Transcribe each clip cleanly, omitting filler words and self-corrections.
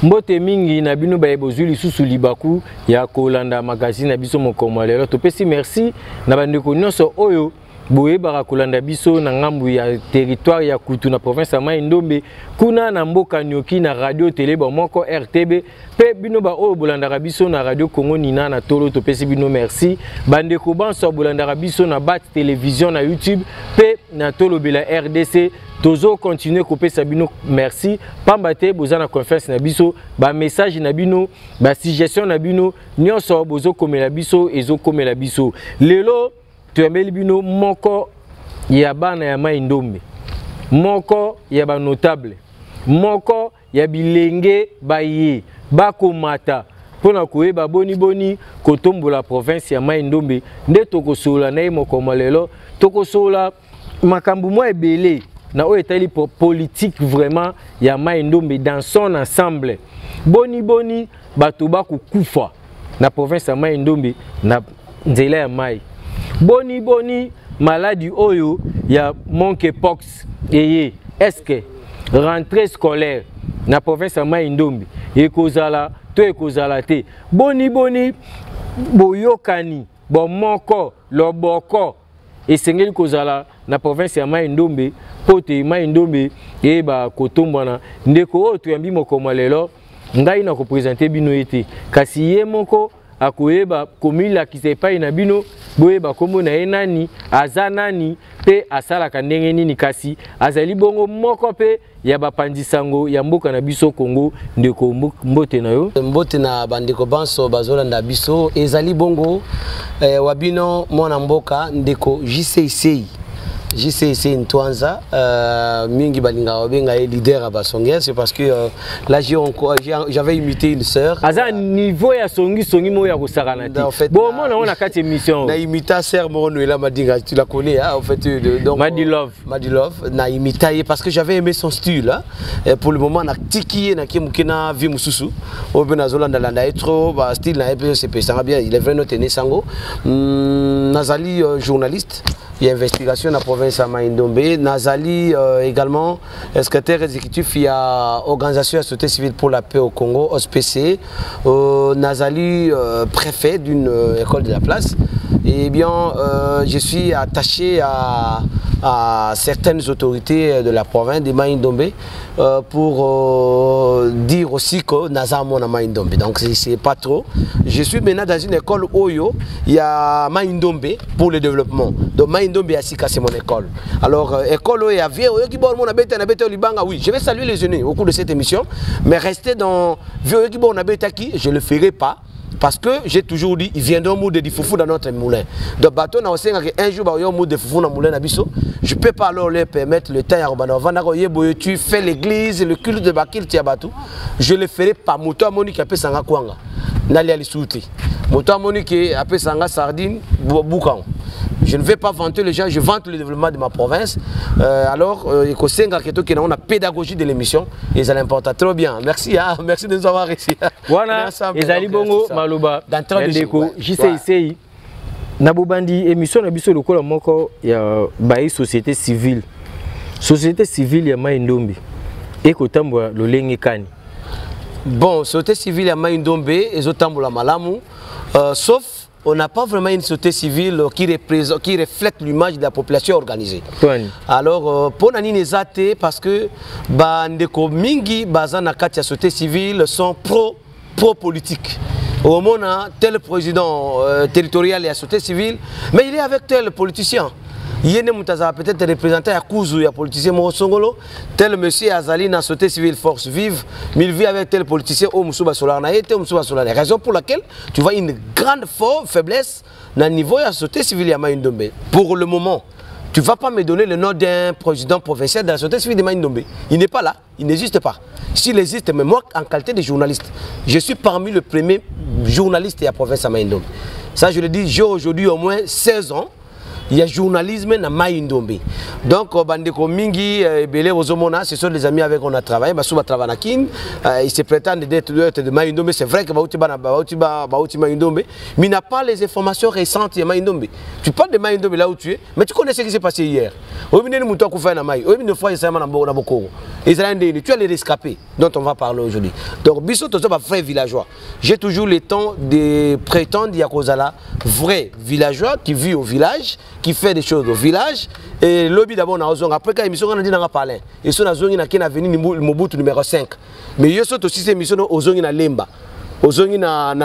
Mbote mingi na bino ba ebozuli susu libaku ya kolanda magazine na biso mokoma lelo topesi merci na bandeko nyonso oyo boye bara kolanda biso na ngambu ya territoire ya Kutu na province ya Mai Ndombe kuna na mboka nyoki na radio télé ba moko RTB pe bino ba oyo bolanda biso na radio Congo Nina na Tolo topesi bino merci bandeko banso bolanda biso na Bat télévision na YouTube pe na Tolo bela RDC tozo continuer kopesa bino merci pambate bozana confiance na biso ba message na bino ba suggestion na bino nyonso bozo komela biso ezo komela biso lelo tuyambeli bino moko ya bana ya Mai Ndombe moko ya ba notable moko ya bilenge baye bakomata pona koyeba boni kotombola province ya Mai Ndombe nde tokosola na mokoma lelo tokosola makambu mwa ebele na oyo etali politique vraiment ya Mai Ndombe dans son ensemble boni bato bakukufa na province ya Mai Ndombe na nzela ya mai boni maladie oyo ya monkeypox eye est-ce rentrée scolaire na province ya Mai Ndombe ekozala to ekozala te boni boyokani bomoko loboko esengeli kozala na province ya Mai Ndombe pote Mai Ndombe eba kotombwana ndeko oyo tuyambi mokoma lelo ngai na ko présenter bino ete kasi ye moko akoyeba komila kisepai na bino boyeba kombo na ye nani aza nani pe asalaka ndenge nini kasi azali bongo moko pe ya bapandisango ya mboka na biso Congo ndeko mbote na yo mbote na bandeko banso bazolanda biso ezali bongo wabino mwana mboka ndeko JCC Ntwanza mingi balinga obenga leader à Basonguer c'est parce que là j'avais imité une sœur aza niveau ya songi mo ya kosakana ti bon moi on a quatre émissions na imita sœur mo Noela Madinga tu la connais hein en fait donc Madi Love na imita parce que j'avais aimé son style hein? Pour le moment na tiki na kimukina vi mususu obena zolanda landa etro ba style na EPCP ça va bien il est vraiment tenu sango nazali journaliste il y a investigation dans la province de Mai Ndombe. Nazali également secrétaire exécutif, il y a organisation de la société civile pour la paix au Congo, OSPC. Nazali préfet d'une école de la place. Et bien, je suis attaché à certaines autorités de la province de Mai Ndombe pour dire aussi que Naza mon Mai Ndombe. Donc c'est pas trop. Je suis maintenant dans une école Oyo, il y a Mai Ndombe pour le développement. Donc Mai Ndombe Asika c'est mon école. Alors école Oyo Oyo qui bon mon abeta na beta libanga oui, je vais saluer les jeunes au cours de cette émission, mais rester dans Oyo qui bon na beta qui je le ferai pas. Parce que j'ai toujours dit, ils viendront mourir de foufou dans notre moulin. Donc, bateau, un jour, ils vont mourir de foufou dans le moulin. Je ne peux pas alors leur permettre le temps à tu fais l'église, le culte de Bakil, tu as bateau. Je le ferai pas. Moto Monique a fait Sanga Kwanga. Nali Ali Souti. Moto Monique a fait Sanga Sardine, Boukan. Je ne vais pas vanter les gens, je vante le développement de ma province. Alors, il faut que on a pédagogie de l'émission et ça l'importe trop bien. Merci, hein? Merci de nous avoir réussi. Voilà, Ezali Bongo, Maloba, Ndeko, JCI. Nabobandi, émission na biso lokola moko ya bayi société civile. Société civile ya Mai Ndombe. Eko tambwa lolenge kani. Bon, société civile ya Mai Ndombe, ezo tambola malamu, sauf on n'a pas vraiment une société civile qui reflète l'image de la population organisée. Alors, pour Nani Nezate, parce que Ndeko Mingi, Bazana Katia société civile sont pro-politique. Au moment où tel président territorial et la société civile, mais il est avec tel politicien. Yene Moutaza peut-être représenté à Kouzou, il y a politicien Morosongolo, tel monsieur Azali dans la société civile force vive, mais il vit avec tel politicien au Moussouba Solana et tel Moussouba Solana. Raison pour laquelle tu vois une grande faiblesse dans le niveau de la société civile à Mai Ndombe. Pour le moment, tu ne vas pas me donner le nom d'un président provincial de la société civile de Mai Ndombe. Il n'est pas là, il n'existe pas. S'il existe, mais moi, en qualité de journaliste, je suis parmi les premiers journalistes de la province de Mai Ndombe. Ça, je le dis, j'ai aujourd'hui au moins 16 ans. il y a journalisme na Mai Ndombe. Donc bandeko mingi belé ozomona, ce sont les amis avec on a travaillé, basuba travaille na kin, ils se prétendent d'être de Mai Ndombe, c'est vrai que bauti Mai Ndombe, mais n'a pas les informations récentes de Mai Ndombe. Tu parles de Mai Ndombe là où tu es, mais tu connais ce qui s'est passé hier. Obine ni muto kufa na Mai, obine fois ça na Boko. Israël, tu as les rescapés dont on va parler aujourd'hui. Donc biso to ba vrai villageois. J'ai toujours le temps de prétendre Yakozala vrai villageois qui vit au village, qui fait des choses au village. Et lobby d'abord na ozonga après quand émission on a dit na parler. Et so na zongi na kena avenue Mobutu numéro 5. Mais yo so aussi cette émission ozongi na Lemba. Ozongi na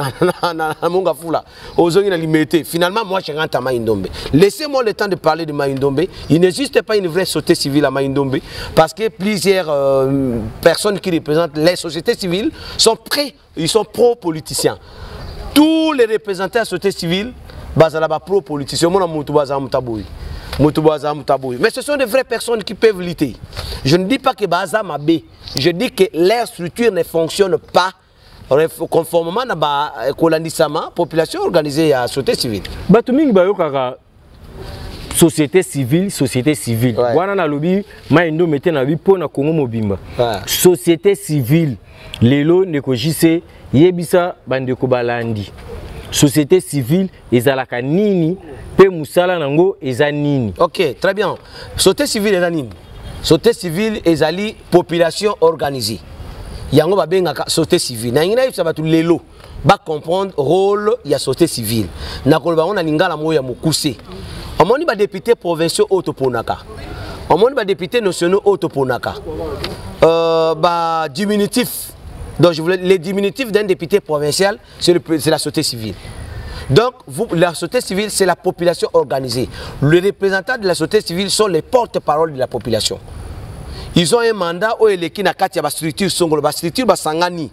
Mongafula, ozongi na Limité. Finalement, moi, je rentre à Mai Ndombe. Laissez-moi le temps de parler de Mai Ndombe. Il n'existe pas une vraie société civile à Mai Ndombe parce que plusieurs personnes qui représentent les sociétés civiles sont prêts, ils sont pro-politiciens. Tous les représentants de la société civile, sont pro-politiciens. Mais ce sont des vraies personnes qui peuvent lutter. Je ne dis pas que Baza Mabé, je dis que leur structure ne fonctionne pas conformément à la population organisée à la société civile. Société civile. Wana na lobi maindo mete na bipo na Congo mobimba. Société civile. Lelo neko jise yebisa bandeko balandi. Société civile ezalaka nini pe musala nango eza nini. OK, très bien. Société civile eza nini? Société civile ezali population organisée. Yango babenga société civile. Na ngina yebisa batu lelo ba comprendre rôle ya société civile. Na koloba on a lingala moya mokuse. On a des députés provinciaux autoponaka. On a des députés nationaux autoponaka. Diminutif. Donc je voulais les diminutifs d'un député provincial, c'est la société civile. Donc la société civile, c'est la population organisée. Les représentants de la société civile sont les porte-parole de la population. Ils ont un mandat où il y a une structure, sangani.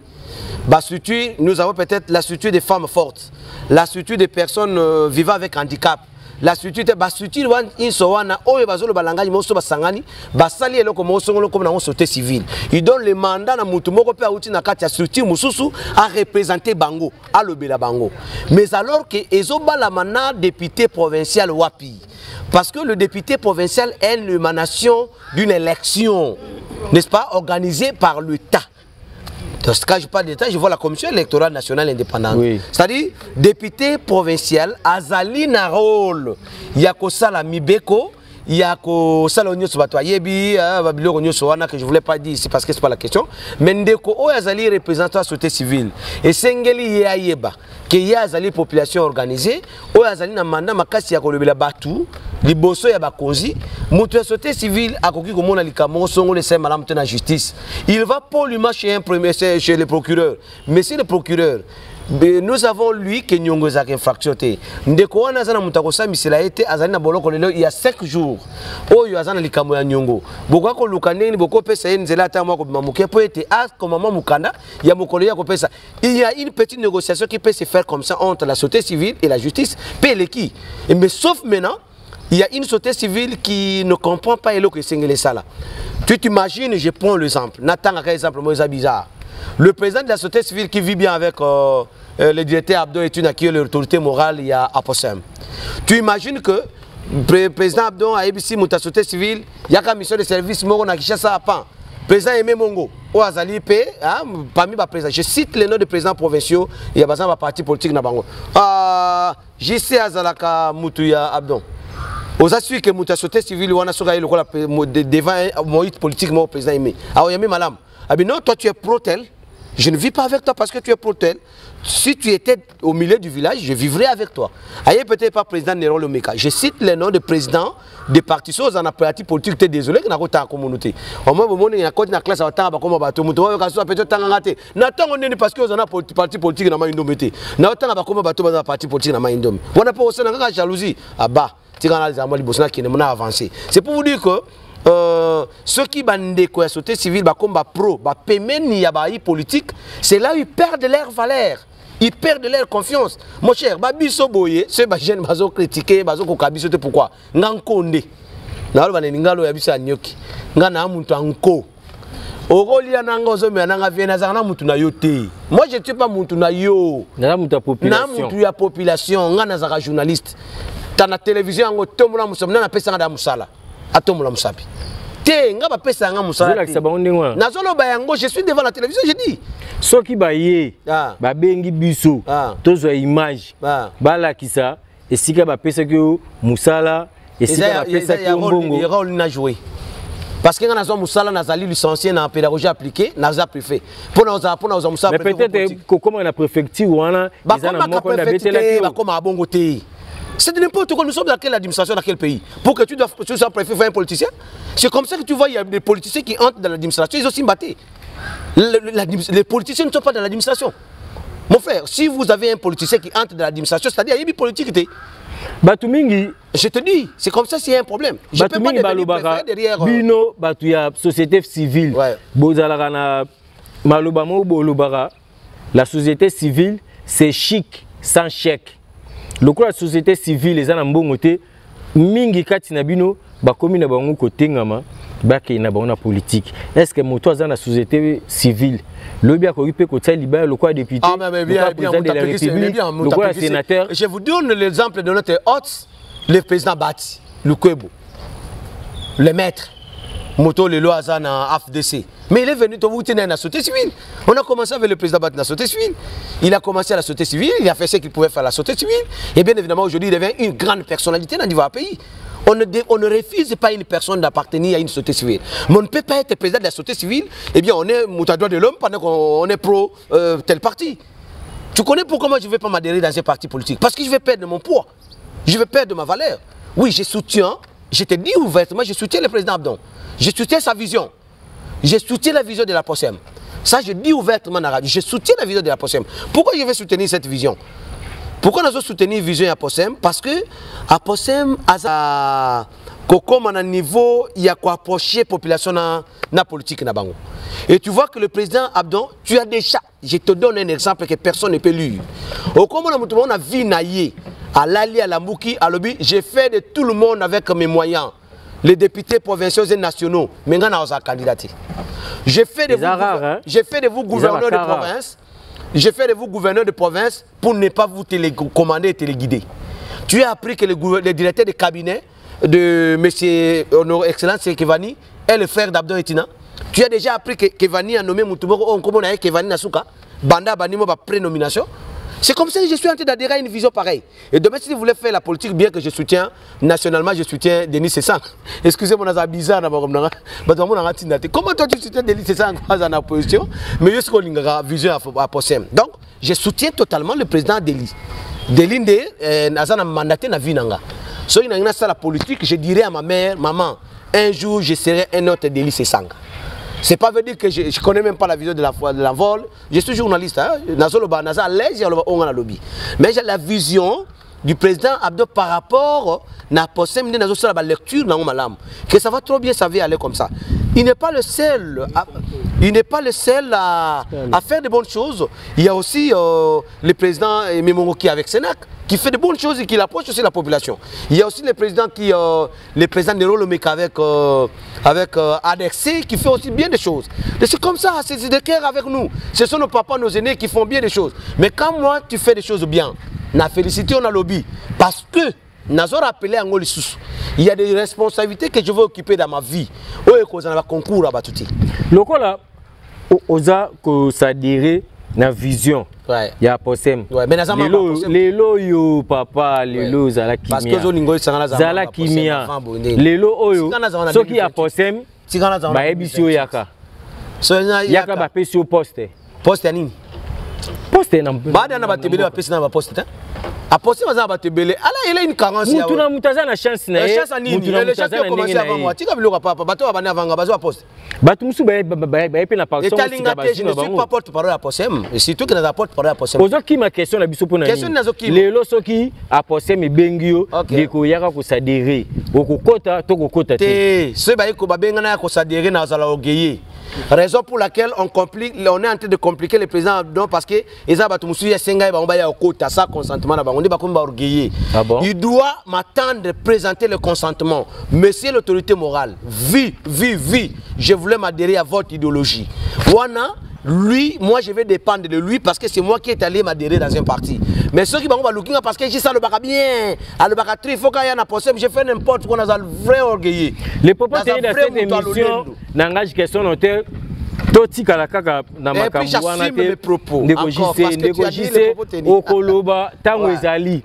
Nous avons peut-être la structure des femmes fortes, la structure des personnes vivant avec handicap. La structure civile. Il donne le mandat à représenter Bango, à l'obéla Bango. Mais alors que les député provincial Wapi, parce que le député provincial est l'émanation d'une élection, n'est-ce pas, organisée par l'État. Dans ce cas, je parle d'État, je vois la Commission électorale nationale indépendante. Oui. C'est-à-dire, député provincial, Azali na rôle. Il y a Kosala Mibeko, il y a Kosala Onyo Sobatwa Yebi, Babilo Onyo Sowana, que je ne voulais pas dire ici parce que ce n'est pas la question. Mais Ndeko Azali représente la société civile. Et Sengeli Yeba, qui y a Azali population organisée, Azali na manda makasi ya kolobela batu, liboso ya bakonzi, mutu ya société civile a koki komona likamo songo le sai malam tena justice. Il va poliment chez le procureur. Monsieur le procureur, nous avons lui qui nyongo za infraction te. Ndeko wana zana mutakosa misela ete azali na boloko lelo il y a 5 jours. Oyo azana likamo ya nyongo. Boko ko lukane ni boko pesa ye nzela ta mwa ko mamuke po ete as comme maman mukanda ya mokolo ya ko pesa. Il y a une petite négociation qui peut se faire comme ça entre la société civile et la justice. Peleki. Mais sauf maintenant, il y a une société civile qui ne comprend pas et que c'est ça là. Tu t'imagines, je prends l'exemple. Nathan a un exemple, moi c'est bizarre. Le président de la société civile qui vit bien avec le directeur Abdo et qui est l'autorité morale, il y a Aposem. Tu imagines que le président Abdo a ABC, la société civile, il y a une mission de service, il y a un président Aimé Mongo, ou Azali P, parmi les présidents. Je cite les noms de présidents provinciaux, il y a un parti politique dans Bango. JC Azalaka Moutouya Abdon. Aux assurés que la société civile, on a devant un politique, mon président Aimé. Alors, Yami Malam. Ah bien non, toi tu es pro-tel. Je ne vis pas avec toi parce que tu es pro-tel. Si tu étais au milieu du village, je vivrais avec toi. Aïe peut-être pas président Néron Lomeka. Je cite les noms de présidents des partis. Si on a parti politique, tu es désolé que nous avons une communauté. Au moins, il y a une classe à temps, comme on va tout le monde. N'attends on est parce que on a parti politique dans ma indomité. N'attends pas comme on va tout le parti politique dans ma indom. On n'a pas aussi la jalousie. Ah bah, tu as avancé. C'est pour vous dire que ceux qui bandent la société civile, comme pro, politique, c'est là où ils perdent leur valeur. Ils perdent leur confiance. Mon cher, Babiso Boye, ceux qui sont critiqués, pourquoi? Ngankonde. Nangalo yabisa nyoki. Ngana muntu anko. Ogolia nangozo me nanga viena zana muntu na yote. Moi je ne suis pas muntu na yo. Na mutu ya population. Na mutu ya population, ngana zaka journaliste. la télévision en tombola musala na pesa ngada musala atomola musabi te nga ba pesa nga musala nazolo ba yango je suis devant la télévision je dis soki ba ye ba bengi biso tozo image bala kisa esika ba pesa que musala esika ba pesa que mbongo il rôle na jouer parce que nga nazo musala nazali licencié na pédagogie appliquée naza préfet pour na musala mais peut-être comment na préfecture wana ezana moko na betela ba comme abongo te. C'est de n'importe quoi. Nous sommes dans quelle administration, dans quel pays? Pour que tu sois préfet, un politicien. C'est comme ça que tu vois, il y a des politiciens qui entrent dans l'administration, ils ont aussi battu. Les politiciens ne sont pas dans l'administration. Mon frère, si vous avez un politicien qui entre dans l'administration, c'est-à-dire qu'il y a une politique. Je te dis, c'est comme ça s'il y a un problème. Je ne peux pas devenir préfet derrière... Bino, la société civile, la société civile, c'est chic, sans chèque. Le coup la société civile les ana mbongote mingi kati na bino ba komi na bango côté ngama ba ke na bango politique. Est-ce que moto za na société civile le bien ko ripe ko tsa liba le quoi député bien le quoi sénateur. Je vous donne l'exemple de notre hôte le président Bati Lukwebo. Le maître moto le loaza na AFDC. Mais il est venu dans la société civile. On a commencé avec le président de la société civile. Il a commencé à la société civile, il a fait ce qu'il pouvait faire à la société civile. Et bien évidemment, aujourd'hui, il devient une grande personnalité dans le pays. On ne refuse pas une personne d'appartenir à une société civile. Mais on ne peut pas être président de la société civile. Eh bien, on est moutadouin de l'homme pendant qu'on est pro tel parti. Tu connais pourquoi moi je ne vais pas m'adhérer dans un parti politique? Parce que je vais perdre mon poids. Je vais perdre ma valeur. Oui, je soutiens, je te dis ouvertement, je soutiens le président Abdon. Je soutiens sa vision. Je soutiens la vision de la POSEM. Ça, je dis ouvertement dans la radio. Je soutiens la vision de la POSEM. Pourquoi je vais soutenir cette vision? Pourquoi nous allons soutenir la vision de la POSEM? Parce que la POSEM a un niveau, il y a quoi approcher la population dans la politique. Et tu vois que le président Abdon, tu as déjà, je te donne un exemple que personne ne peut lire. Au comment on a vu naïe, à l'Ali, à l'Ambouki, à l'Obi, j'ai fait de tout le monde avec mes moyens. Les députés provinciaux et nationaux, mais on a candidaté. J'ai fait de vous gouverneurs de province. J'ai fait de vous gouverneurs de province pour ne pas vous télécommander et téléguider. Tu as appris que le directeur de cabinet de M. Excellence Kevani est le frère d'Abdon Etina. Tu as déjà appris que Kevani a nommé Moutoumoro, comme on a Kevani Nasuka, Banda Banimo prénomination. C'est comme ça que je suis en train d'adhérer à une vision pareille. Et demain, si vous voulez faire la politique, bien que je soutiens, nationalement, je soutiens Denis Sessang. Excusez-moi, c'est bizarre. Comment toi tu soutiens Denis Sessang en opposition? Mais je suis en vision à POSEM. Donc, je soutiens totalement le président Denis. Denis a mandaté na Vinanga. Si il y a la politique, je dirais à ma mère, maman, un jour, je serai un autre Denis Sessang. C'est pas veut dire que je ne connais même pas la vision de l'envol. Je suis journaliste. Mais j'ai la vision du président Abdo par rapport à la lecture dans malam. Que ça va trop bien, ça va aller comme ça. Il n'est pas le seul. Il n'est pas le seul à faire de bonnes choses. Il y a aussi le président Memongo qui est avec Sénac, qui fait de bonnes choses et qui approche aussi la population. Il y a aussi le président Nero Lomeka avec ADXC qui fait aussi bien des choses. C'est comme ça, c'est des cœurs avec nous. Ce sont nos papas, nos aînés qui font bien des choses. Mais quand moi, tu fais des choses bien, na félicité, on a lobby. Parce que Nazor appelé Angoli Soussou. Il y a des responsabilités que je veux occuper dans ma vie. Oui, qu'on a un concours à Batouti. Le cas là, osa ko s'adhérer na vision. Il y a POSEM. Les lots yo papa, les lots zala kimia. Parce que zolingo zala kimia. Les lots oyo. Ce qui a POSEM, ba ebisio yaka. Yaka ba pesio poste. Poste nini? Poste na. Baada na batebele ba pesi na ba poste. A poste maza batebele. Ala il a une carence ya. Mutuna mutaza na chance na. Chance nini? Le chance a commencé avant moi. Tika biloko papa, bato abana vanga bazo a poste. Bato musu ba pe na parole. Je ne suis pas porte-parole à POSEM. Et surtout que na porte-parole à POSEM. Ozo ki ma question na biso pona. Question nazo ki. Lelo soki a POSEM ebengio deko yaka ko s'adhérer. Okokota to kokota te. Ce ba ko ba benga na ko s'adhérer na zala ogeye. Raison pour laquelle on est en train de compliquer le président parce que il doit m'attendre de présenter le consentement. Monsieur l'autorité morale, je voulais m'adhérer à votre idéologie. Wana lui, moi je vais dépendre de lui parce que c'est moi qui est allé m'adhérer dans un parti. Mais ceux qui vont looking parce que j'ai ça le bac bien, le bac il faut qu'il y ait un possible, je fais n'importe quoi dans le vrai orgueil. Les propos de cette émission n'engagent question notaire. Toti kalakaka na makambo wana te négocier okoloba tango ezali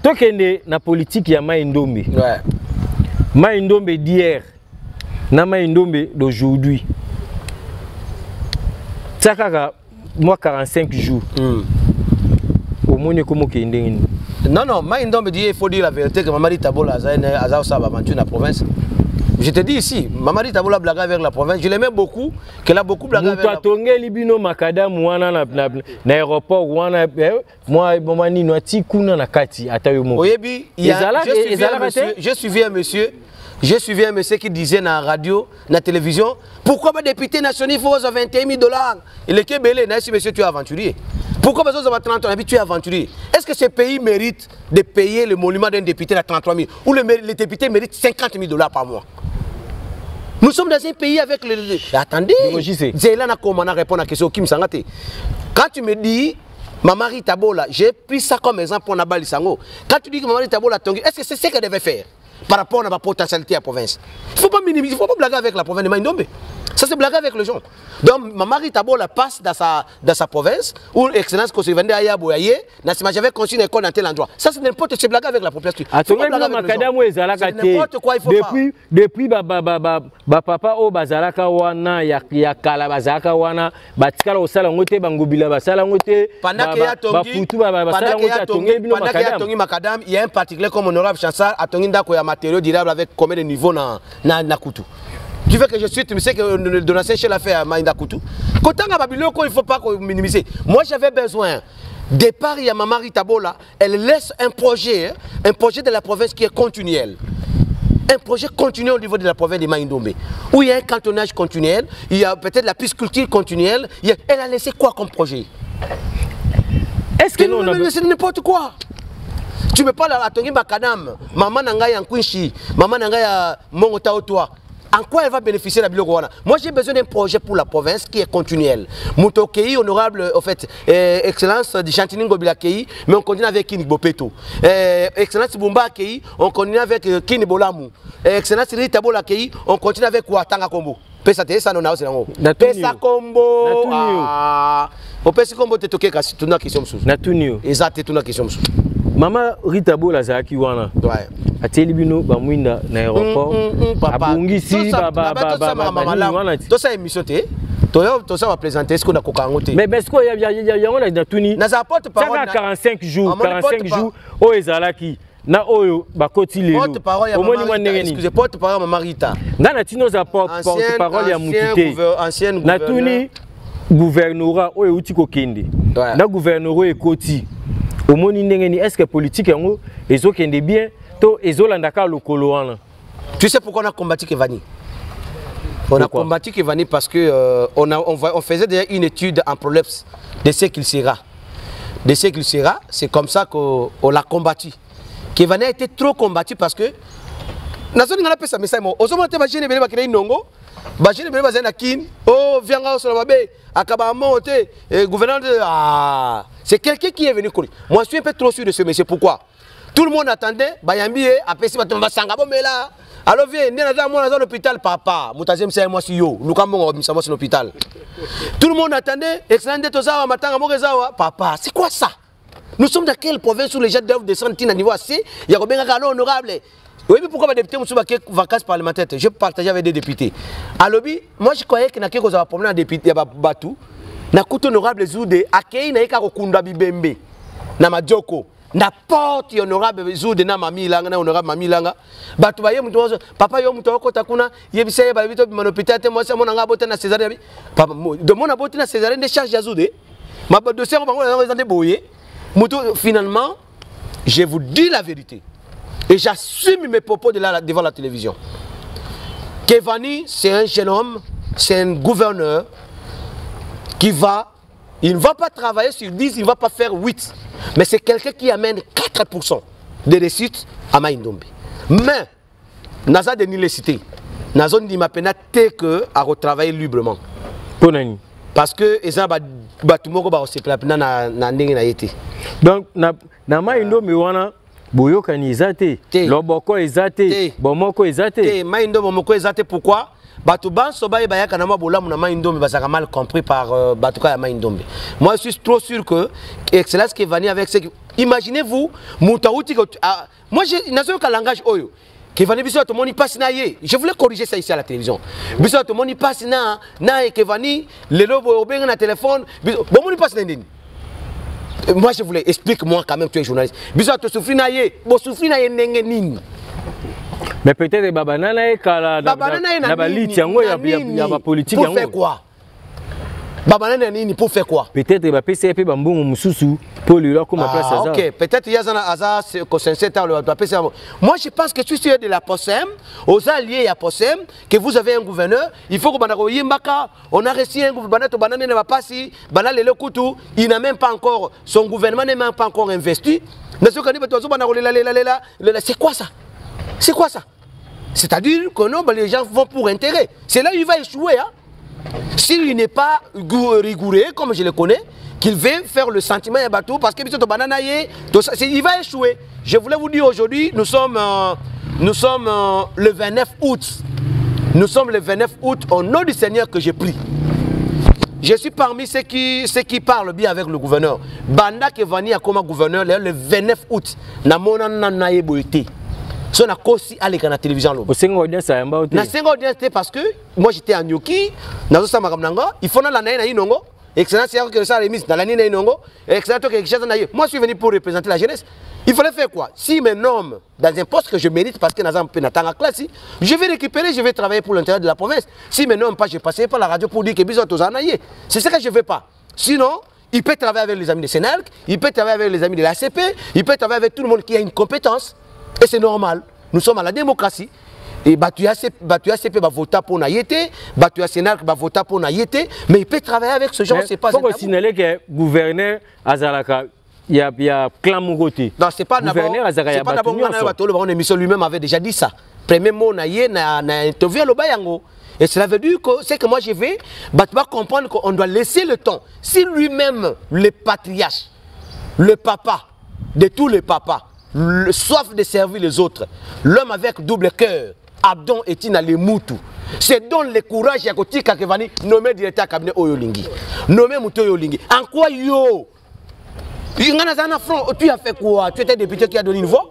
tokende na politique ya Mai Ndombe. Mai Ndombe d'hier na Mai Ndombe d'aujourd'hui. Tsakaka moi 45 jours. Au moins comment kende. Non, Mai Ndombe d'hier, il faut dire la vérité que Mamadi Tabola a ça aventure dans la province. Je te dis ici, Mamadi Tabola blague avec la province, je l'aimais beaucoup, qu'elle a beaucoup blagué avec la province. Libino Makadam wana na aéroport wana moi bomani no tikuna na kati atayomo. Oyebi, je suivais un monsieur qui disait dans la radio, dans la télévision, pourquoi le député national faut 21 000 $? Il est belé, monsieur tu es aventurier. Pourquoi besoin de 30 ans, tu es aventurier? Est-ce que ce pays mérite de payer le monument d'un député à 33 000 ou le député mérite 50 000 $ par mois? Nous sommes dans un pays avec le... Attendez, Zélan a comment répondre à la question Kim Sangate. Quand tu me dis, Mamadi Tabola, j'ai pris ça comme exemple pour Nabali Sango. Quand tu dis que Mamadi Tabola, est-ce que c'est ce qu'elle devait faire par rapport à ma potentialité à la province? Il ne faut pas minimiser, il ne faut pas blaguer avec la province de Mai Ndombe. Ça c'est blaguer avec les gens. Donc Mamadi Tabola passe dans sa province où l'excellence qu'on se vendait à Yaboyaye, j'avais construit une école dans tel endroit. Ça c'est n'importe quoi, blaguer avec la population. C'est n'importe quoi, il faut pas. Depuis papa o bazalaka wana ya kala bazalaka wana batikala osala ngote bangobila basala ngote baputu basala ngote atongi makadam. Il y a un particulier comme honorable Chansar atongi ndako ya matériaux durables avec combien de niveaux na kutu. Tu veux que je suis, tu sais que le donateur chez l'a fait à Maïnda Koutou. Quand on a Babylone, il ne faut pas minimiser. Moi j'avais besoin, départ, il y a Mamadi Tabola, elle laisse un projet de la province qui est continuel. Un projet continu au niveau de la province de Mai Ndombe. Où il y a un cantonnage continuel, il y a peut-être la pisciculture continuelle. Elle a laissé quoi comme projet? Est-ce que non, c'est n'importe quoi. Tu me parles à Tongi Bakadam, maman Nangaya Nkunshi, maman Nangaya Mongota Otoa. En quoi elle va bénéficier de la Bilogoana? Moi j'ai besoin d'un projet pour la province qui est continuel. Moutokei, honorable, en fait, excellence de Chantiningo Bilakei, mais on continue avec Kini Bopeto. Excellence Bumba Kei, on continue avec Kini Bolamu. Excellence Rita Bolakei, on continue avec Ouatanga Kombo. Pesa te ça non a aussi Pesa Kombo. Au Pesa Kombo te toqué kasi tuna question sous. Natunio. Exact tuna question sous. Mama Rita Bola zaki wana. Ouais. Atelibino bamwinda na aéroport. Abungisi baba. To ça émission té. To ça va présenter ce qu'on a kokangote. Mais est-ce qu'il y a on a natuni. Na za porte parole. 45 jours o ezalaki. Na oyo bakoti lelo. Porte parole ya Mamadi. Excusez, porte parole ya Mamadi Rita. Ngana tino za porte parole ya mutite. Ancienne gouverneur. Natuni gouvernorat oyo uti kokende. Na gouvernorat ekoti. Au moins, est-ce que politique est bien, tu sais pourquoi on a combattu Kevani? On a combattu Kevani parce que on faisait déjà une étude en prolepse de ce qu'il sera. De ce qu'il sera, c'est comme ça qu'on l'a combattu. Kevani a été trop combattu parce que Nazo n'ingana pesa message mo. Osomo te bajene bele bakina inongo. Bajene bele bazana kin. Oh vianga sur la babe. Akaba monte gouverneur de c'est quelqu'un qui est venu courir. Moi je suis un peu trop sûr de ce monsieur. Pourquoi? Tout le monde attendait Bayambi apesi batomba sanga bomela. Alors viens, nous sommes dans l'hôpital papa. Moutazem c'est moi si yo. Nous sommes dans l'hôpital. Tout le monde attendait excellent de tozawa matanga mogezawa papa. C'est quoi ça? Nous sommes dans quelle province où les gens doivent descendre à niveau assez? Il y a combien de honorable? Oui, mais pourquoi les députés sont dans vacances parlementaires? Je partageais avec des députés. À lobby, moi je croyais que nous avons un problème de député, il y a Batou. Nous avons honorable Zoude, Akei, nous avons Kunda Bibembe, Namadjoko, n'importe honorable Zoude, Namamilanga, honorable Mamilanga. Batou, papa, yo mutoko takuna, yebise, babito, mon hôpital, moi c'est mon angabote na Césarine. De mon abote na Césarine, des charges à Zoude. Ma dossier, on va débrouiller. Finalement, je vous dis la vérité. Et j'assume mes propos devant la télévision. Kevani, c'est un jeune homme, c'est un gouverneur qui il ne va pas travailler sur 10, il ne va pas faire 8. Mais c'est quelqu'un qui amène 4% de réussite à Mai Ndombe. Mais, Naza de l'université, Naza dit ma peine que à retravailler librement. Ponani. parce que ils ont batumoko ba oseklapina na ndenge na yete. Donc na maindo miwana boyokani ezate, loboko ezate, bomoko ezate. Maindo bomoko ezate pourquoi? Batu banso baye bayaka na mabolamu na maindombe basaka mal compris par batuka ya maindombe. Moi je suis trop sûr que Excellence qui est venu avec ce imaginez-vous mutauti moi je nazo ka langage oyo qui vani biso to moni passe na ye. Je voulais corriger ça ici à la télévision. Biso to moni passe na ke vani le lobo obenga na téléphone bon moni passe na ndini. Moi je voulais explique-moi quand même tu es journaliste. Biso to souffrir na ye, bo souffrir na ye ndenge nini. Mais peut-être babanana e kala na baliti yango ya ba politique yango. Pour faire quoi? Babanana nini pour faire quoi? Peut-être ba PCP ba mbongo mususu pour lui là comme place ça. OK, peut-être il y a un hasard que c'est le PCP. Moi je pense que si tu es de la POSEM, aux alliés à POSEM que vous avez un gouverneur, il faut que banako yimbaka, on a reçu un gouverneur to banane ne va pas si banale le kutu, il n'a même pas encore son gouvernement n'est même pas encore investi. C'est quoi ça? C'est quoi ça? C'est-à-dire que non, les gens vont pour intérêt. C'est là où il va échouer. Hein? S'il n'est pas rigoureux, comme je le connais, qu'il veut faire le sentiment et bateau, parce que il va échouer. Je voulais vous dire aujourd'hui, nous sommes le 29 août. Nous sommes le 29 août au nom du Seigneur que j'ai pris. Je suis parmi ceux qui parlent bien avec le gouverneur. Banda qui est venu comme gouverneur le 29 août. So na kosi aller à la télévision lo. Au single audience à Yamba. Na single audience parce que moi j'étais à Nyoki, nazo sama kamnanga, il faut na la na inongo, excellence c'est que ça remise dans la na inongo, excellence quelque chose na. Moi je suis venu pour représenter la jeunesse. Il fallait faire quoi? Si me nomme dans un poste que je mérite parce que nazam penatanga classe, je vais récupérer, je vais travailler pour l'intérêt de la province. Si me nomme pas, je passerai par la radio pour dire que besoin tous anaye. C'est ce que je veux pas. Sinon il peut travailler avec les amis de Sénalc, il peut travailler avec les amis de la CP, il peut travailler avec tout le monde qui a une compétence. Et c'est normal. Nous sommes à la démocratie. Et Batu ACP va voter pour Nayete, Batu Sénat va voter pour Nayete, mais il peut travailler avec ce genre. C'est pas. Il faut signaler que le gouverneur Azalaka, il y a clan Mougoté. Non, c'est pas d'abord. C'est pas d'abord mon émission lui-même avait déjà dit ça. Premier mot Naye na interview le bayango. Et cela veut dire que c'est que moi je vais, Batu va comprendre qu'on doit laisser le temps. Si lui-même, le patriarche, le papa de tous les papas, soif de servir les autres, l'homme avec double cœur, Abdon et Tina les Moutou, c'est donc le courage à côté Kakevani, nommé directeur cabinet Oyolingi, nommé Moutou Oyolingi. En quoi yo? Tu as fait quoi? Tu étais député qui a donné une voix?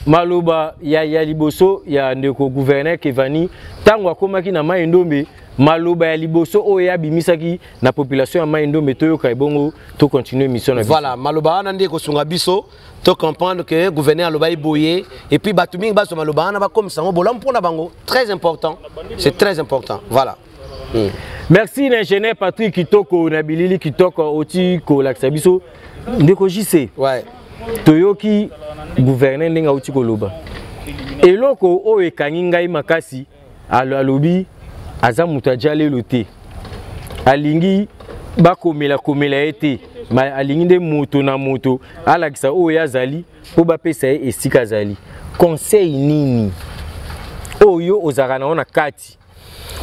Maloba ya liboso ya ndeko gouverneur Kevani tango akomaki na Maindombe maloba ya liboso oyo ya bimisaki na population ya Maindombe toyoka ebongo to continuer mission na biso. Voilà, maloba ana ndeko sunga biso to comprendre que gouverneur aloba iboye et puis batumi baso maloba ana ba comme ça bolam pona bango très important. C'est très important. Voilà. Merci l'ingénieur Patrick Kitoko na bilili Kitoko oti ko laksa biso ndeko JC. Ouais. Toyoki gouverneur ndinga uti koloba eloko o ekangi ngai makasi alobi aza mutu ajale lote alingi bakomela ete ma alingi nde moto na moto alakisa o yazali po bapesa ye esika zali conseil nini oyo ozaka na ona kati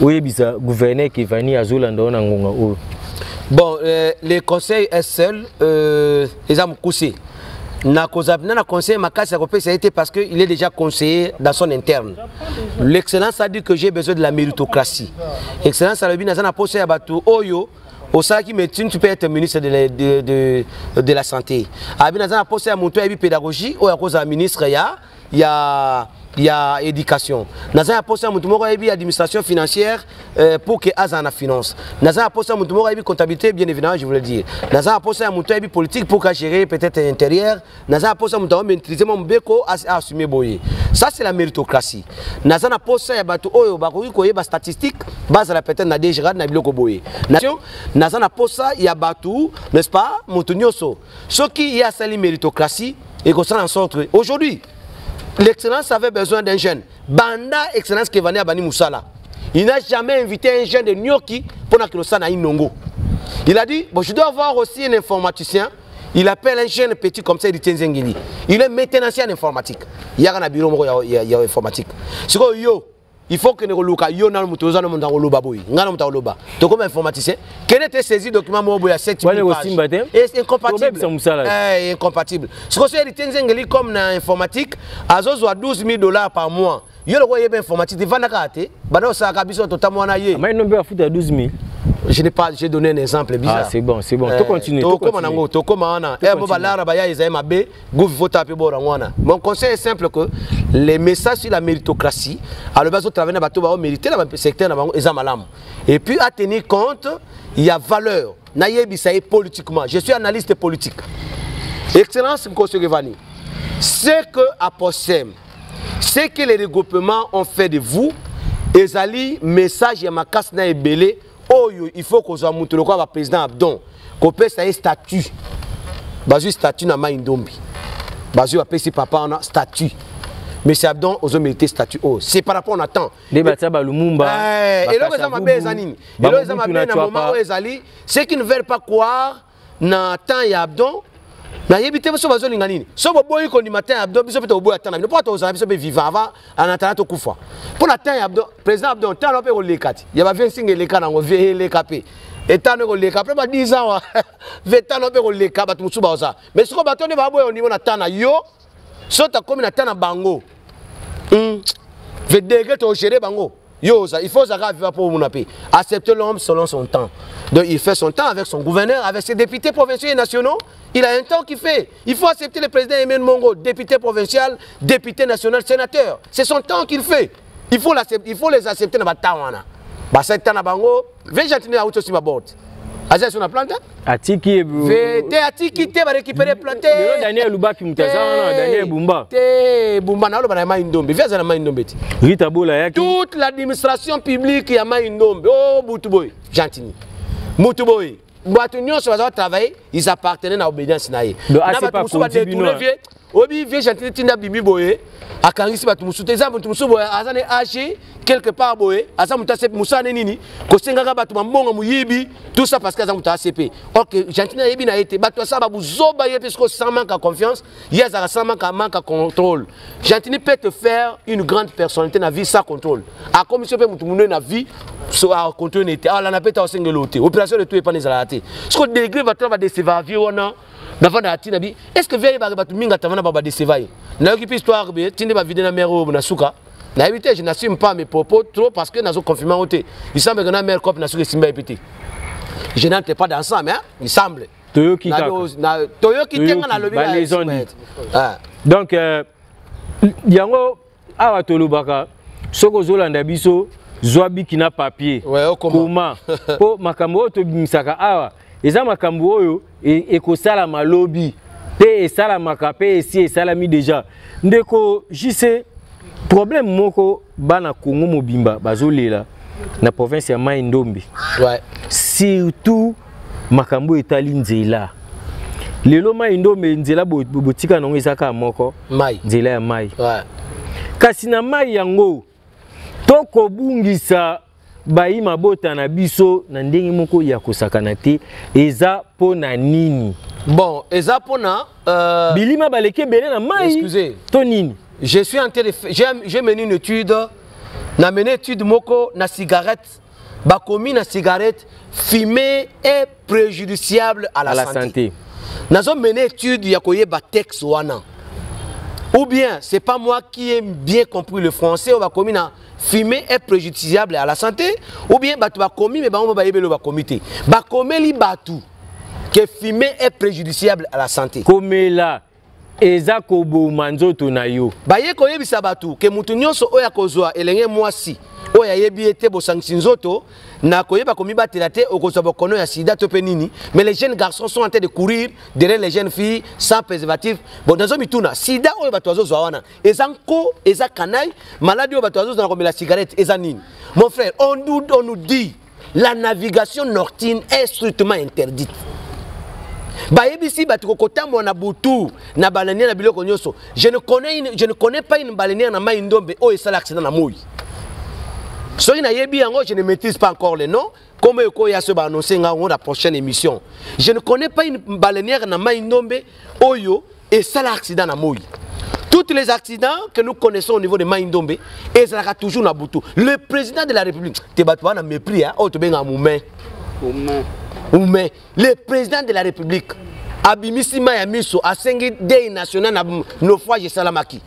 oyebisa gouverneur Kevani azolanda ona ngonga oyo. Bon, les conseils SL les am kousé na conseiller Makasi a été parce qu'il est déjà conseiller dans son interne. L'excellence a dit que j'ai besoin de la méritocratie. L'excellence a dit que j'ai posé à Batou Oyo, au sein qui médecine, tu peux être ministre de la santé. Abina posé à mon toit pédagogie, ou à cause d'un ministre, il y a éducation. Naza a posé à mon tour administration financière pour que Azana finance. Naza a posé à mon tour comptabilité, bien évidemment, je voulais dire. Naza a posé à mon tour politique pour qu'à gérer peut-être l'intérieur. Naza a posé à mon tour maîtriser mon béco à assumer boyer. Ça c'est la méritocratie. Naza a posé à Batou Oyo Bakoui koye ba statistique base à la peut-être na déjà na biloko boyer. Naza a posé il y a Batou, n'est-ce pas, Montonioso. Ce qui y a cette méritocratie et qu'on s'en sorte aujourd'hui. L'excellence avait besoin d'un jeune. Banda excellence qui venait à Bani Moussala. Il n'a jamais invité un jeune de Nyoki pour qu'il soit à Inongo. Il a dit, bon, je dois avoir aussi un informaticien. Il appelle un jeune petit comme ça, il dit Tenzengili. Il est maintenancier en informatique. Il y a un bureau, il y a informatique. C'est quoi, yo, il faut que nous loka yo na mutoza na mondango loba boy ngana muta loba to comme informaticien quel était saisi document mo boy à 7000 pages et incompatible incompatible ce que c'est litenzengeli comme na informatique azozo à $12,000 par mois yo le voyez bien informatique vana kate bana ça ka biso totalement na ye mais non be afuta 12,000. Je n'ai pas, j'ai donné un exemple bizarre. Ah, c'est bon, c'est bon. Tu continues. Mon conseil est simple que les messages sur la méritocratie, à la base, au travail, on mériter dans le secteur, et puis à tenir compte, il y a valeur. Politiquement. Je suis analyste politique. Excellence, M. Gevani. Ce que Aposem, ce que les regroupements ont fait de vous, les alliés, message, et ma casse n'a ébélé. Oh, il faut que soit monté le président Abdon, qu'on peut un statut. Bazu statut na Maïndombi. Bazu appelle si papa on a statut. Mais c'est Abdon aux mérité statut. Oh, c'est par rapport à temps. Les bâtiments Balumumba. Et là ils ont mabé zanini. Et là ils ont mabé na moment où ils allaient, ceux qui ne veulent pas croire na temps ya Abdon. Na yebite so bazo linganini. So boboyi ko ni matin Abdon biso peut oboya temps. Ne pas to za biso be vivant avant en attendant to kufa. Pour la temps Abdon, président Abdon temps on peut ko lekati. Ya ba 25 leka na ngo vie lekapé. Et tant ko leka après ba 10 ans. 20 ans on peut ko leka ba tumusu ba oza. Mais ce ko ba tone ba boya au niveau na temps na yo. So ta comme na temps na bango. Ve dégré to gérer bango. Yo, il faut vivre pour mon appui. Accepter l'homme selon son temps. Donc il fait son temps avec son gouverneur, avec ses députés provinciaux et nationaux. Il a un temps qu'il fait. Il faut accepter le président Emmanuel Mongo, député provincial, député national, sénateur. C'est son temps qu'il fait. Il faut les accepter dans le temps. Bah c'est temps bango. Vais gentiment à auto sur ma board. Azé sur la plante. Atiki Atiki te va récupérer plante. Daniel Lubaki mutazana Daniel Bumba. Bumba na lo bana Maïndombe. Viens à la Maïndombe. Rita Bola yaki. Toute l'administration publique ya Maïndombe. Oh Boutuboy, gentiment. Boutuboy. Boatunyo sur va travailler, ils appartenaient à l'obédience naïe. Na ba tout détourner vieux. Obi vieux gentiment tinda bibi boye. Akangisi ba tumusu teza tumusu boye azane âgé quelque part boye azamu ta CP musane nini ko senga ba tumbonga muyibi tout ça parce que azamu ta CP. OK, gentiment yebi na été ba to ça ba buzoba yebi parce que sans manque à confiance, yeza sans manque à contrôle. Gentiment peut te faire une grande personnalité na vie sans contrôle. A commission peut mutumune na vie so a contrôle n'était. Ah la na peut ta sengeloté. Opération de tout est pas les alaté. Ce que degré va travailler de sévère viona. Est-ce que vieille bagatu minga tavana baba de sévaille? Na occupé histoire be tinde ba vider na mère au na suka. Na éviter je n'assume pas mes propos trop parce que nazo confirmer ôté. Il semble que na mère cop na suka simba épité. Je n'entre pas dans ça mais il semble. Toyoki tenga na lobby la. Donc yango awa tolubaka soko zolanda biso zwabi kina papier. Comment po makambo to bimisaka awa. Eza makambo oyo ekosala malobi pe esala makape esi esalami déjà ndeko jise problème moko bana Congo mobimba bazolela na province ya Mai-Ndombe. Ouais. Surtout makambo etali nzela lelo Mai-Ndombe nzela botika nango ezaka moko mai nzela ya mai. Ouais. Kasi na mai yango toko bungisa bayi mabota na biso na ndenge moko ya kosakana te eza pona nini. Bon, eza pona bilima baleke belé na mai. Excusez. To nini? Je suis en train de j'ai mené une étude na mené étude moko na cigarette ba komi na cigarette fumer est préjudiciable à la santé. Nazo mené étude ya koyeba texte wana. Ou bien c'est pas moi qui ai bien compris le français ou ba komi na fumer est préjudiciable à la santé ou bien batu ba komi mais ba on ba yebelo ba comité ba komeli batu que fumer est préjudiciable à la santé komela eza kobo manzoto na yo ba ye koyebisa batu que mutu nyonso oya kozwa elenge mwasi oya yebi ete bo sanction na koyeba komi batela te okozwa bokono ya sida to penini mais les jeunes garçons sont en train de courir derrière les jeunes filles sans préservatif. Bon dans mituna sida oyo bato azozwa wana ezanko eza kanai maladie oyo bato azozwa na komela cigarette eza nini. Mon frère, on nous dit la navigation nocturne est strictement interdite. Baebisi batukokotambo na butu na balanière na biloko nyoso. Je ne connais pas une balanière na Mai-Ndombe o esala accident na moi. Soki na yebi yango, je ne maîtrise pas encore les noms. Comme il se va annoncer dans la prochaine émission. Je ne connais pas une balanière na Mai-Ndombe oyo esala accident na moi. Tous les accidents que nous connaissons au niveau de Maïndombe, et ça sera toujours Nabutu. Le président de la République, tu vas mépris, le président de la République, Abimisi Mayamiso, a Sengi Day National, naufrage Salamaki.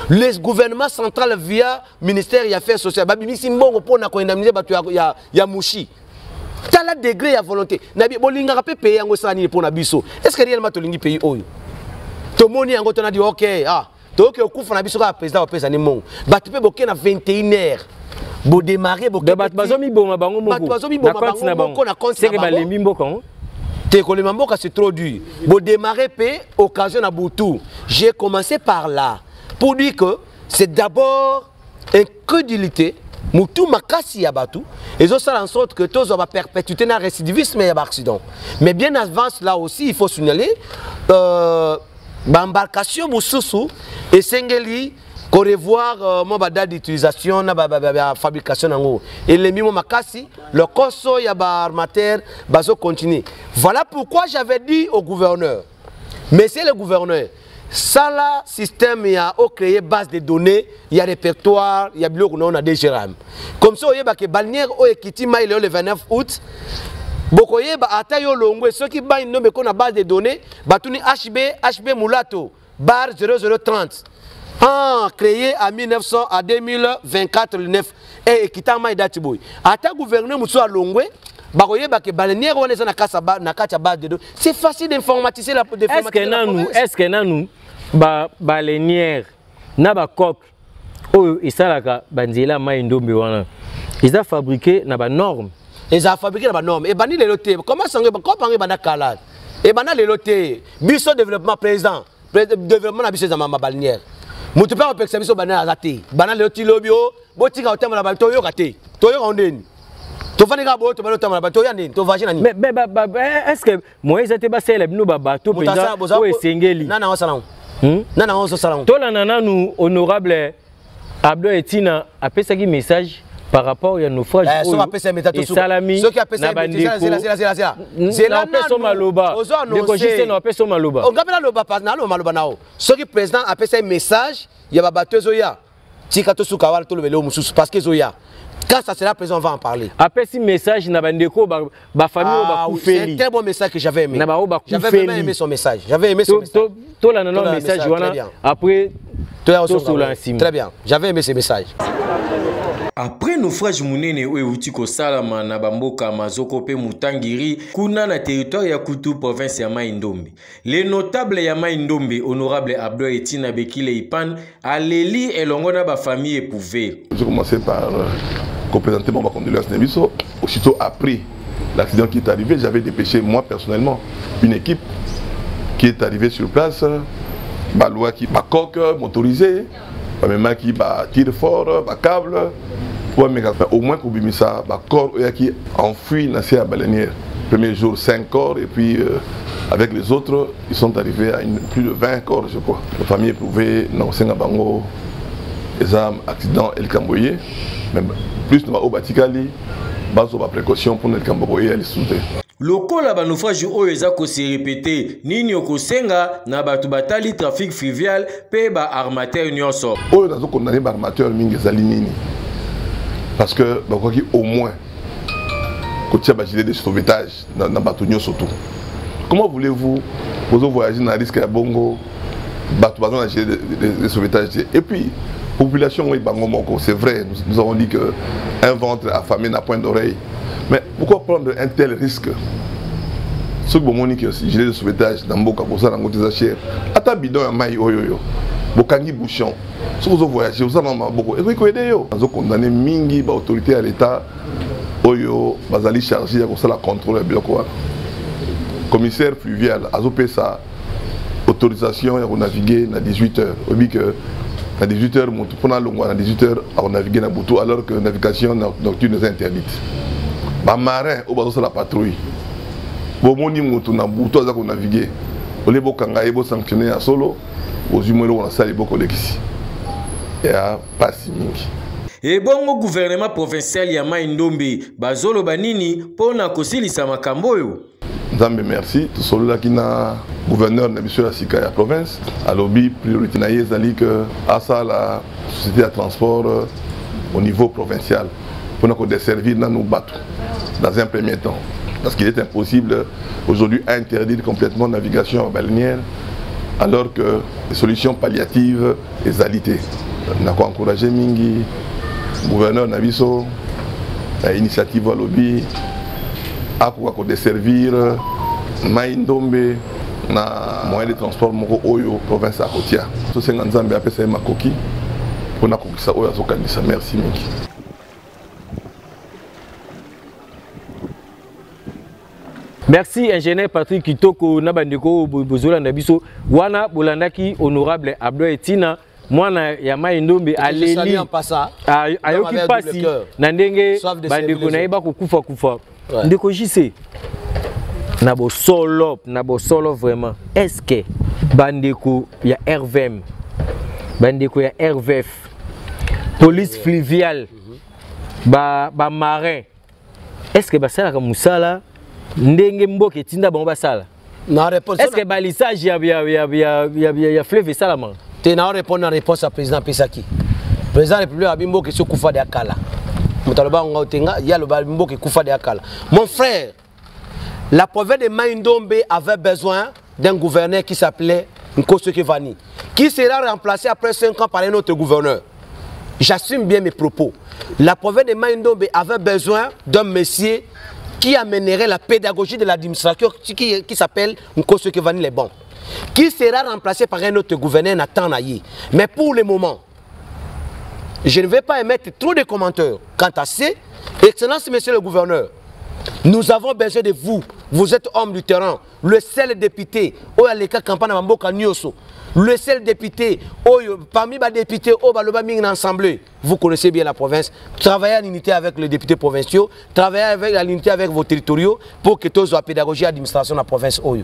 Le gouvernement central via ministère des Affaires sociales, Abimisi Mbongo pour indemniser Mouchi. Tu as le degré à volonté. Nabi Bolinga peut payer un gossani pour Nabiso. Est-ce que réellement tu l'as payé? Tout le monde a dit ok, donc au coup de Nabiso, le président a payé un mot. Tu peux bloquer à 21h. Bo démarrer, bo c'est trop dur. Bo démarrer, occasion à Boutou. J'ai commencé par là pour dire que c'est d'abord incrédulité. Moutou makasi yabatu. Et ça fait en sorte que tous va perpétuer un récidivisme et un accident. Mais bien avant là aussi, il faut signaler l'embarcation Moussoussou et Sengeli pour revoir mon date d'utilisation la fabrication et les mimo makasi le conso yaba armateur bazo continue. Voilà pourquoi j'avais dit au gouverneur, monsieur le gouverneur, ça là système il y a créé base de données, il y a répertoire, il y a bloc on a des gérams. Comme ça, il y a que balnière au Ekiti mail le 29 août. Bokoye ba atayo longwe ceux qui baillent nommé qu'on a base de données, batuni HB Moulato bar 0030. Créé en 1900 à 2024 le 9 et Ekita mail datiboy. Ata gouverneur Mousso à longwe. C'est facile d'informatiser la police. Est-ce que nous, baleinière, na coq, et ça la banzela Maïndombe wana, ils ont fabriqué na norme. Ils ont fabriqué na norme. Et bani les lotés. Comment ça on bana kalad? Et bana les lotés. Biso développement président, développement na biso za balinière. Mutu pas opexer biso bana azati. Bana les lotés lobio, botika otema na balto yo kate. Toyo ondeni. Mais est-ce que Moïse a été passé le nous bateau président ou Sengeli? Non non Tola nana nous honorable Abdo Etina a fait un message par rapport à nos frères et Salami. Ceux qui a fait ça c'est là on maloba. On appelle ça maloba. On appelle maloba pas maloba nao. Ceux qui président a fait un message, il y a bateau zoya. Tikato sukawal to le vélo mususu parce que zoya. Quand ça sera présent, on va en parler. Après ce message, ba famille c'est un très bon message que j'avais aimé. J'avais vraiment aimé son message. J'avais aimé son message. Message après, très bien. J'avais aimé ce message. Après naufrage munene outi ko salama na bamboka mazoko pe mutangiri kuna na territoire ya Kutu province ya Maïndombe. Les notables ya Maïndombe honorable Abdo Etina Bekile Ipan aleli elongo na ba famille éprouvée. J'ai commencé par représenter mon condoléance Nebiso. Aussitôt après l'accident qui est arrivé, j'avais dépêché moi personnellement une équipe qui est arrivée sur place, loi qui m'a coque motorisé, même qui m'a tir fort, m'a câble. Au moins pour Bimisa, corps qui enfuit dans la baleinière. Premier jour 5 corps et puis avec les autres, ils sont arrivés à plus de 20 corps je crois. La famille éprouvée, dans Sengabango, les armes, accident El Camboye, même plus au Batikali, base de précaution pour le Camboye et les soudés. Lokola naufrage oyo ezako se répéter nini okosenga na batu batali trafic fluvial pe ba armateur nyonso. Oyo nazo condamner ba armateur mingi ezali nini? Parce que au moins côté ba gilet de sauvetage na batu nyonso tout. Comment voulez-vous voyager dans risque à Bongo batu bazon na gilet de sauvetage et puis population oui bango moko c'est vrai nous avons dit que un ventre affamé n'a point d'oreille. Mais pourquoi prendre un tel risque? Ce que vous dites que gilet de sauvetage dans Boka pour ça dans votre cher. Ata bidon à maille oyoyo. Bokangi bouchon. Si vous voyagez, vous avez beaucoup. Et vous connaissez yo. Vous condamné mingi ba autorité à l'état oyo bazali chargé pour ça la contrôle bloqué. Commissaire fluvial azopé sa autorisation à naviguer à 18h. Vous dites que à 18h pour na longo à 18h à naviguer na Boutou alors que la navigation nocturne est interdite. Ba marin au bateau la patrouille. Bon moni moto na Boutou za ko naviguer. Ole bokanga ebo sanctionner à solo. Aux humains on a ça les boko lekisi. Ya pasi mingi. Et bon au gouvernement provincial ya Maïndombe bazolo banini pona kosilisa makambo yo. Nzambe merci. Tout celui qui na gouverneur de la Sika la province, à lobby priorité na yezali que à ça la société de transport au niveau provincial pour nous desservir dans nos bateaux dans un premier temps. Parce qu'il est impossible aujourd'hui à interdire complètement la navigation balnéaire alors que les solutions palliatives sont alitées. Nous avons encouragé Mingi, le gouverneur Nabiso, l'initiative à lobby, à desservir Maïndombe, na moyen de transport moko oyo province à Kotia. Tout ce que nous avons fait makoki pour nous ça oyo azokanisa. Merci Mingi. Merci ingénieur Patrick Kitoko Nabandeko Bozola Nabiso wana bolandaki honorable Abdo Etina mwana ya Maïndombe aleli ayoki pasi na ndenge bandeko na yeba kokufa kufa ndeko jise na bo solo vraiment est-ce que bandeko ya RVM bandeko ya RVF police fluviale ba marin est-ce que basala ka musala ndenge mboke tinda bango basala na réponse est-ce que balisage ya fleuve salama te na répondre en réponse à président Pesaki président république abimbo ke sokufa de akala mutaloba ngotenga ya lo bimbo ke kufa de akala. Mon frère, la province de Maïndombe avait besoin d'un gouverneur qui s'appelait Nkoso Kevani qui sera remplacé après 5 ans par un autre gouverneur. J'assume bien mes propos. La province de Maïndombe avait besoin d'un monsieur qui amènerait la pédagogie de l'administration qui s'appelle Nkoso Kevani les bons, qui sera remplacé par un autre gouverneur Nathan Nayi. Mais pour le moment, je ne vais pas émettre trop de commentaires quant à ça. Excellence, monsieur le gouverneur, nous avons besoin de vous. Vous êtes homme du terrain, le seul député, le seul député, parmi les députés, vous connaissez bien la province, travaillez en unité avec les députés provinciaux, travaillez en unité avec vos territoriaux pour que tous la pédagogie et l'administration de la province. Il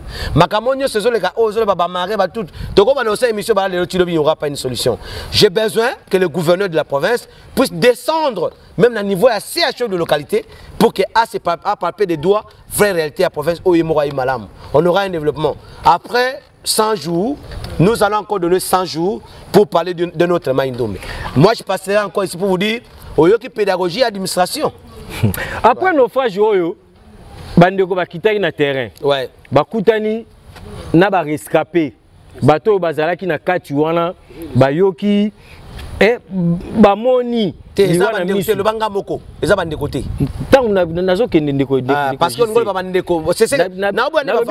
n'y aura pas une solution. J'ai besoin que le gouverneur de la province puisse descendre, même à niveau assez chaud de localité, pour que à palper des doigts, vraie réalité à la province, on aura un développement. Après 100 jours, nous allons encore donner 100 jours pour parler de notre Maïndombe. Moi, je passerai encore ici pour vous dire, Oyoki pédagogie et administration. Après nos phrases, bandeko bakitaki na terrain. Ouais. Bakutani na ba rescapé. Bato bazalaki na kati wana bayoki bamoni le banga moko eza bande côté tant nazo kende ndeko parce que ngolo ba ndeko c'est na bwana ba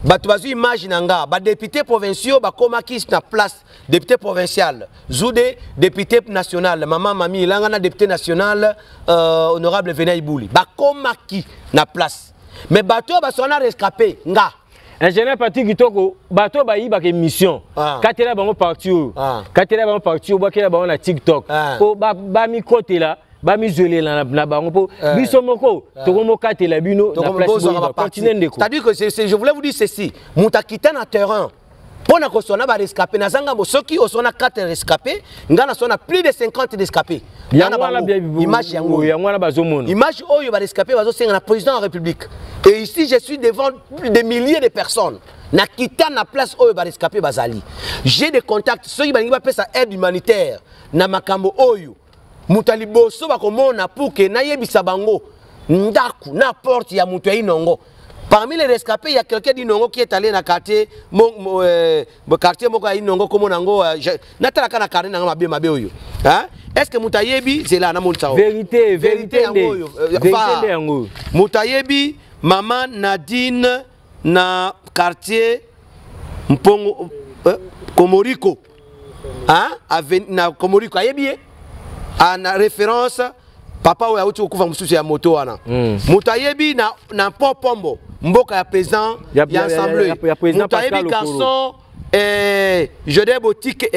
bato bazu image nanga ba député provinciaux ba komaki na place député provincial Zoude député national maman mami langa na député national honorable Venay Bouli ba komaki na place mais bato ba sona rescapé nga ingénieur Patrick Kitoko bato ba yiba ke mission katela bango parti ba kela bango na TikTok po ba mi côté là ba mi zoler na bango po biso moko to ko katela bino na place ba continue ndeko. C'est-à-dire que je voulais vous dire ceci, mutakita na terrain pona ko sona ba rescapé na zanga mo soki o sona 4 rescapés ngana sona plus de 50 rescapés. Image yango na bazomona image oyo ba rescapé bazo senga na président de la République. Et ici je suis devant des milliers de personnes. Na kita na place oyo ba rescapé bazali. J'ai des contacts ceux qui ba pesa aide humanitaire na makambo oyo. Mutali boso ba komona pour que na yebisa bango ndaku na porte ya mutu ya inongo. Parmi les rescapés, il y a quelqu'un d'Inongo qui est allé dans le quartier, quartier Moka Inongo, comme on a dit, est-ce que Moutayebi, c'est là, vérité, Moutayebi, maman Nadine, na quartier Mpongo, Komoriko, na Komoriko, Ayebi, en référence, papa ou yaouti okufa mususu ya moto wana. Moutayebi na Popombo. Mboka ya président ya assemblée. Moutayebi garçon Jodé Botike.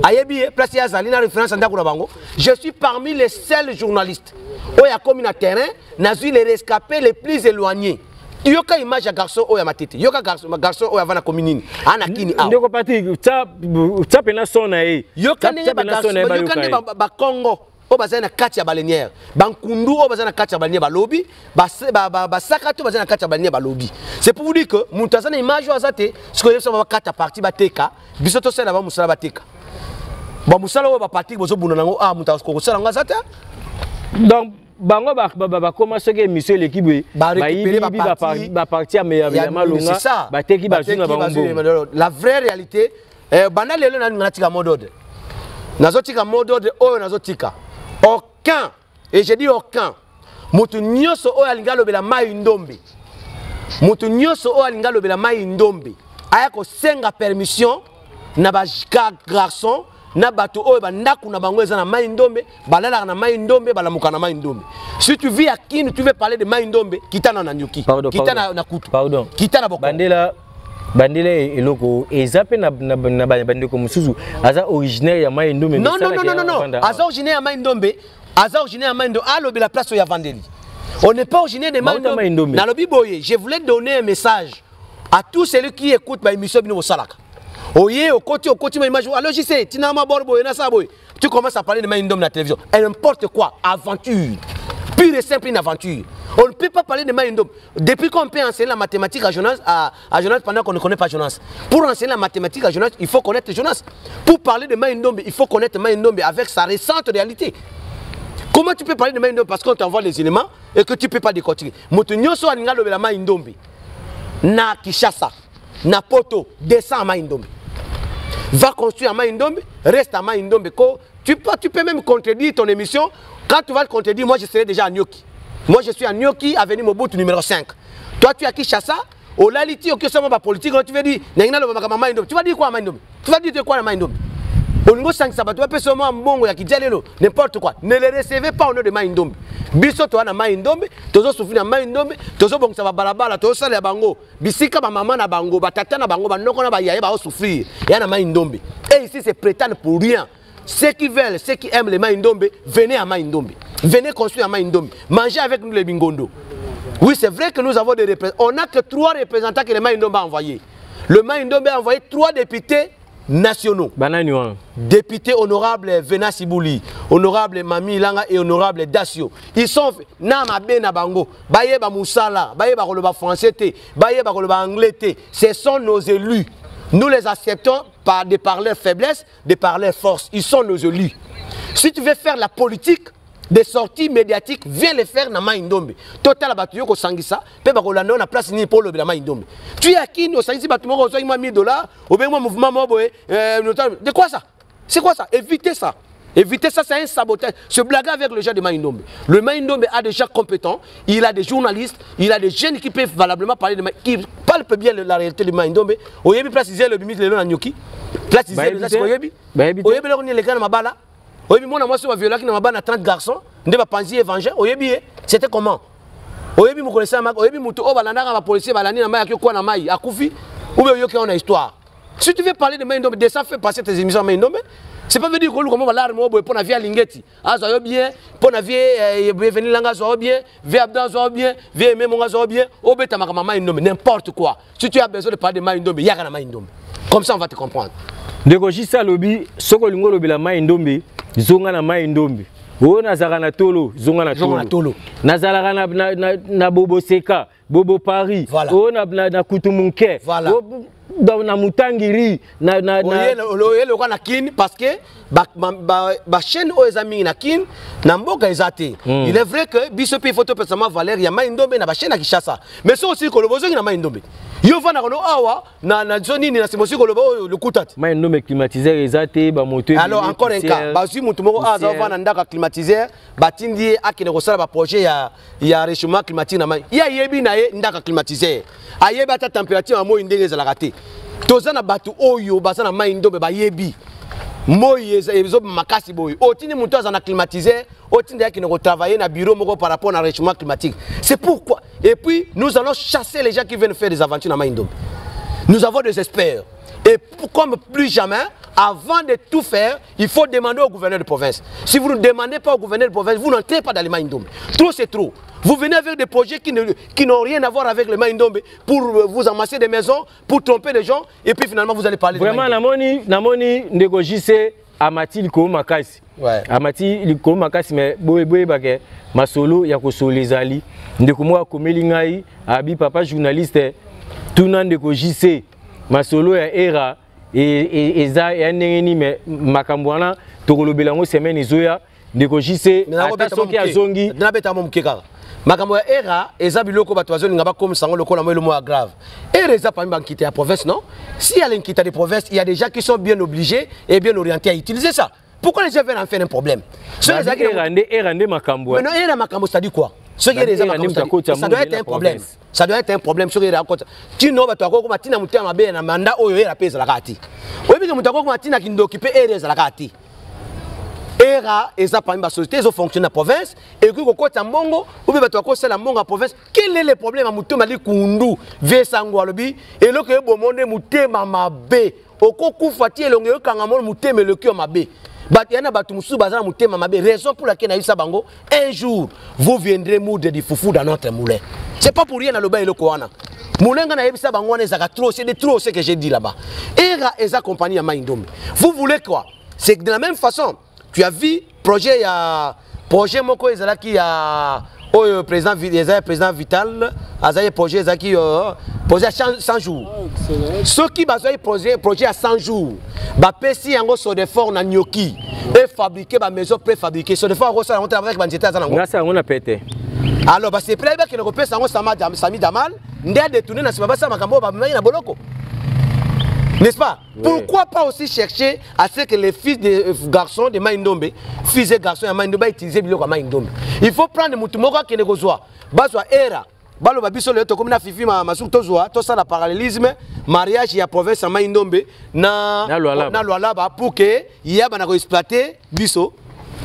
Ayebi place ya Zalina référence à Ndakuna Bango. Je suis parmi les seuls journalistes. Oya comme na terrain, na vu les rescapés les plus éloignés. Yoka image ya garçon oya matete. Yoka garçon oya vana commune. Ana kini a. Ndeko Patrick, ça pena sona e. Yoka ne ba garçon, yoka ne ba Congo. au bazana na kati ya balenière bankundu au bazana na kati ya balenière balobi basakato bazana na kati ya balenière balobi. C'est pour vous dire que muntazana image azate ce que ça va kata partie bateka biso to sala ba musala bateka ba musala o ba partie bozo buna nango muta ko sala ngazata. Donc bango ba commencer que monsieur l'équipe ba partie ya malonga ba teki ba zuna bango. La vraie réalité bana lelo na tika modode nazotika modode oyo nazotika aucun, et je dis aucun, mutu nyoso oyo alinga lobela mai ndombe, mutu nyoso oyo alinga lobela mai ndombe aya ko senga permission na ba garçon na bato oyo bandaku na bango eza na mai ndombe balala na mai ndombe balamuka na mai ndombe. Si tu vis à Kin, tu veux parler de mai ndombe kitana na nyoki kitana na kutu kitana boko bandela eloko ezape na bandeko mususu aza originaire ya mai ndombe. Non, aza originaire ya mai ndombe, aza originaire ya mai ndombe alobi la place ya Vandeli. On n'est pas originaire de mai ndombe. Na lobi boye, je voulais donner un message à tous ceux qui écoutent ma émission bino salaka. Oye au côté ma image. Alors je sais, tina ma borbo na sa boy. Tu commences à parler de mai ndombe na télévision. Et n'importe quoi, aventure. Pure et simple une aventure. On ne peut pas parler de Maïndom. Depuis qu'on peut enseigner la mathématique à Jonas, pendant qu'on ne connaît pas Jonas. Pour enseigner la mathématique à Jonas, il faut connaître Jonas. Pour parler de Maïndom, il faut connaître Maïndom avec sa récente réalité. Comment tu peux parler de Maïndom parce qu'on t'envoie les éléments et que tu ne peux pas décortiquer. Motunyoso alinga lobela Maïndom. Na Kishasa, na Poto, descend à Maïndom. Va construire à Maïndom, reste à Maïndom. Tu peux même contredire ton émission. Quand tu vas le contredire, moi je serai déjà à Nyoki. Moi je suis à Nyoki, avenue Mobutu numéro 5. Toi tu es à Kinshasa, au Laliti, au Kessama politique, tu vas dire, tu vas dire quoi à Maïndom? Tu vas dire quoi à Maïndom? Au niveau 5 sabat, tu vas seulement Mbongo, n'importe quoi. Ne les recevez pas au nom de Maïndom. Biso toi na Maïndom, tozo souffrir na Maïndom, tozo bon ça va balabala, tozo sale bango. Bisika ba maman na bango, ba tata na bango, ba noko na ba yaye ba souffrir. Ya na Maïndom. Et ici c'est prétendre pour rien. Ceux qui veulent, ceux qui aiment les Maïndombe, venez à Maïndombe. Venez construire à Maïndombe. Mangez avec nous les Bingondo. Oui, c'est vrai que nous avons des représentants. On n'a que 3 représentants que les Maïndombe a envoyés. Le Maïndombe a envoyé 3 députés nationaux. Député honorable Vena Sibouli, honorable Mami Langa et honorable Dacio. Ils sont Nama Bena Bango, Bayeba Moussala, Bayeba Koloba français, Bayeba Koloba anglais. Ce sont nos élus. Nous les acceptons de par leur faiblesse, de par leur force. Ils sont nos élus. Si tu veux faire la politique, des sorties médiatiques, viens les faire dans Maïndombe. Total Abatuyoko Sangisa, Pebakolano, on a place ni pour le Maïndombe. Tu es à qui nous Sangisi Batumo, on a $1000, au bien mouvement Moboé. De quoi ça? C'est quoi ça? Évitez ça. Évitez ça, c'est un sabotage. Se blaguer avec le gens de Maïndombe. Le Maïndombe a des gens compétents, il a des journalistes, il a des jeunes qui peuvent valablement parler de Maïndombe, qui palpent bien la réalité de Maïndombe. Oyebi placiser le bimis de l'Anyoki. Placiser le bimis Oyebi. Oyebi le les gars Mabala. Oyebi mon amour sur ma violence qui n'a pas 30 garçons. Ne va pas penser évangile. Oyebi, c'était comment? Oyebi vous connaissez Mak. Oyebi Moutou Obalana va policier Balani na Maï quoi na Maï. Akufi. Ou bien Yoki on a histoire. Si tu veux parler de Maïndombe, descends faire passer tes émissions à Maïndombe. C'est pas veut dire que nous comment l'arme pour navire Lingeti. Ah ça va bien, pour navire venir langa ça va bien, vie abdan ça va bien, vie même on ça va bien. Au beta ma maman Maïndombe n'importe quoi. Si tu as besoin de parler de Maïndombe, il y a na Maïndombe. Comme ça on va te comprendre. De Gojisa lobby, soko lingo lobi la Maïndombe, zonga na Maïndombe. O nazara na tolo, zonga na tolo. Nazara na Bobo Seka, Bobo Paris. O na Kutumunke. Voilà. Na Mutangiri na le roi na Kin parce que ba chaîne aux amis na Kin na mboka ezate. Il est vrai que bisopi photo personnellement Valérie ya Maïndombe na ba chaîne na Kinshasa. Mais c'est aussi que le bozo na Maïndombe. Yo va na kono awa na zone ni na simosi ko le kutati. Maïndombe climatiseur ezate ba moteur. Alors encore un cas, ba si mutu moko aza va na ndaka climatiseur, ba tindi akine ko sala ba projet ya réchauffement climatique na mai. Ya yebi na ye ndaka climatiseur. Ayeba ta température mo indenge za la raté. Tozana batu oyo basana Maïndombe ba yebi. Moïse ezo makasi boy. Otini mutu azana climatiseur, otini yaki ne travailler na bureau moko par rapport au réchauffement climatique. C'est pourquoi. Et puis nous allons chasser les gens qui viennent faire des aventures dans Maïndombe. Nous avons des experts. Et comme plus jamais, avant de tout faire, il faut demander au gouverneur de province. Si vous ne demandez pas au gouverneur de province, vous n'entrez pas dans les Maïndombe. Trop c'est trop. Vous venez avec des projets qui n'ont rien à voir avec les Maïndombe pour vous amasser des maisons, pour tromper des gens, et puis finalement vous allez parler vraiment, de Maïndombe. Vraiment, Namoni, Ndegojise, amati likolo makasi. Amati likolo makasi mais boye bake masolo ya kosolo ezali. Ndeko mo komeli ngai abi papa journaliste tuna ndeko JC masolo ya era eza ya ndengeni mais makambo wana tokolobela ngo semaine ezoya ndeko JC ata soki azongi na beta mo mukeka. Makambo ya era eza biloko bato bazoni ngaba comme sango lokola mo mo grave. Era eza parmi banquité ya province non? Si elle quitte des provinces, il y a des gens qui sont bien obligés et bien orientés à utiliser ça. Pourquoi les gens veulent en faire un problème? Era makambo. Mais non, era makambo ça dit quoi? Ça doit être un problème. Ça doit être un problème sur era côté. Tu n'as pas toi comme tina mutia mabe na manda oyo era pesa la kati. Oyo bika mutia comme tina ki ndokipe era la kati. Era eza parmi la société, ils fonctionnent dans la province et que côté mbongo ou bien toi c'est la mbongo en province. Quel est le problème à muto mali kundu vesango alobi et le que bon monde mutema mabe okoku fati elonge kanga mo mutema le kio mabe. Batiana batumusu bazana mutema mabe raison pour laquelle na yisa bango un jour vous viendrez moudre du foufou dans notre moulin. C'est pas pour rien na loba eloko wana. Moulenga na yebisa bango wana ezaka trop, c'est de trop ce que j'ai dit là-bas. Era eza compagnie ya Maindombe. Vous voulez quoi? C'est de la même façon. Tu as vu projet moko ezalaki ya président Vital azaye projet ezaki projet à 100 jours. Ceux qui bazaye projet à 100 jours ba pesi yango so de fort na nyoki et fabriquer ba maison préfabriquée so de fort ça on travaille avec banjeta za nango. Ngasa on a pété. Alors bah c'est prêt que le repère yango Sami Damal ndé détourner na sima basa makambo ba na boloko. N'est-ce pas? Oui. Pourquoi pas aussi chercher à ce que les fils des garçons de Maindombe, fils et garçons de Maindombe utilisent le comme Maindombe. Il faut prendre mutumoka qui négocie. Bazwa era. Balo babiso le to comme na fifi ma masuk tozoa, to ça la parallélisme, mariage ya province à Maindombe na Lualaba pour que ya bana ko exploiter biso.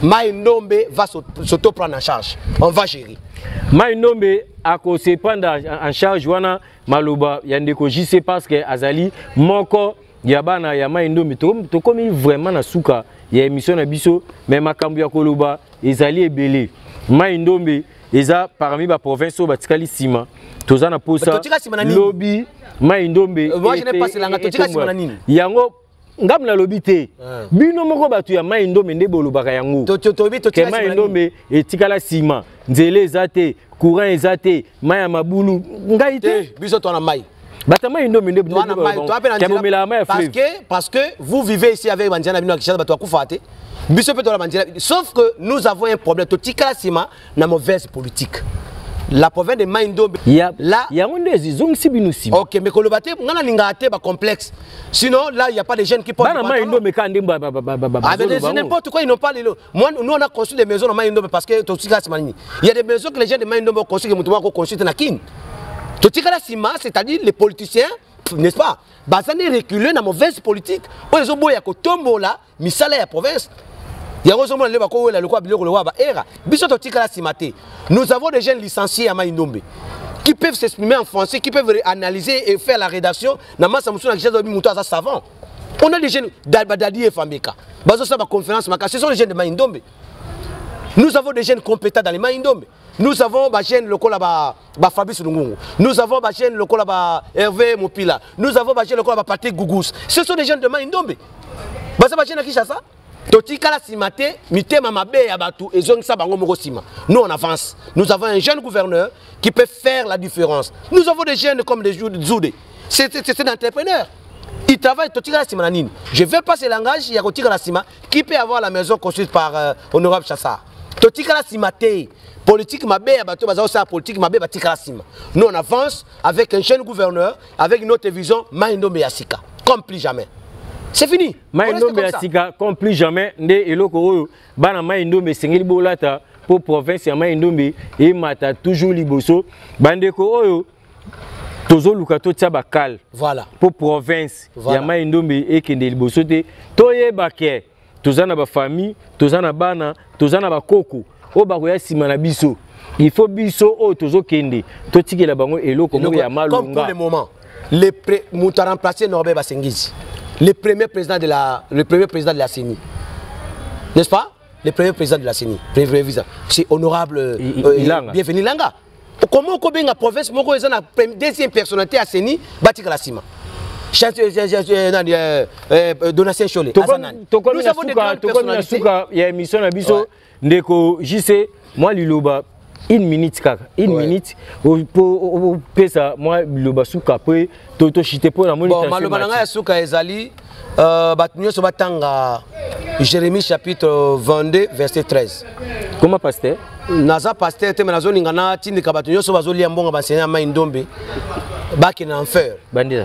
Maindombe va s'auto prendre en charge. On va gérer. Maindombe a se prendre en charge wana maloba yandeko JC parce que azali moko yabana ya Maindombe to komi vraiment na suka ya émission na biso mais makambo ya koloba ezali ebele. Maindombe eza parmi ba province batikali sima tozana posa lobby Maindombe. Moi je n'ai pas cela totika sima na nini. Yango ngam na lobi te bino moko batu ya Maindombe nde bolobaka yango ke Maindombe etikala sima nzele ezate courant ezate maya mabulu ngai te biso to na mai bata Maindombe nde parce que vous vivez ici avec banjana bino akisha batu akufa te biso pe to la banjana sauf que nous avons un problème to tikala sima na mauvaise politique. La province de Maindombe là il y a un OK mais kolobate ngana lingate ba complexe sinon là il y a pas de jeunes qui portent Maindombe quand c'est n'importe quoi ils n'ont pas les moi nous on a construit des maisons dans Maindombe parce que totika simani il y a des maisons que les gens de Maindombe ont construit que mutuwa ko construire na kin totika la sima c'est-à-dire les politiciens n'est-ce pas bazane reculer na mauvaise politique ozo boya ko tombola misala ya province. Nous avons des jeunes licenciés à Maindombe qui peuvent s'exprimer en français, qui peuvent analyser et faire la rédaction. On a des jeunes d'Adadi et Fameka. Ce sont les jeunes de Maindombe. Nous avons des jeunes compétents dans les Maindombe. Nous avons des jeunes locaux là-bas, Fabrice Lungungu. Nous avons des jeunes locaux là-bas, Hervé Mopila. Nous avons des jeunes locaux là-bas, Patrick Gougous. Ce sont des jeunes de Maindombe. Nous on avance. Nous avons un jeune gouverneur qui peut faire la différence. Nous avons des jeunes comme des Zoudé. C'est un entrepreneur. Il travaille. Je vais passer le langage. Il y a qui peut avoir la maison construite par Honorable Chassar. Politique nous on avance avec un jeune gouverneur, avec une autre vision, Maindombe Yassika, comme plus jamais. C'est fini. Maindombe Yassika, comme plus jamais, nde eloko oyo bana Maindombe sengeli bolata pour province ya Maindombe et mata toujours liboso bandeko oyo tozo luka to tia bakal. Voilà. Pour province ya Maindombe et kende liboso te toyeba ke tozana ba famille, tozana bana, tozana ba koko o ba koya sima na biso. Il faut biso o tozo kende to tikela bango eloko mo ya malunga. Comme pour le moment, le muta remplacer Norbert Basengizi. Le premier président de la CENI. N'est-ce pas? Le premier président de la CENI. C'est honorable Bienvenu Langa. Comment on a la province, deuxième personnalité à CENI, Batik Lassima. Donatien Cholet. Nous avons des grandes personnalités. Il y a une émission à Bisso, Ndeko JC, moi Liloba, une minute, pour ça, moi Liloba Souka, après, Toto Chité pour la monétisation. Bon, Malobananga Souka Ezali, Batnyo Sobatanga, Jérémie chapitre 22, verset 13. Comment pasteur? Naza pasteur, te menazo lingana, tindika Batnyo Sobazoli Ambonga Bansenya Maïndombe. Bak en enfer. Bandira.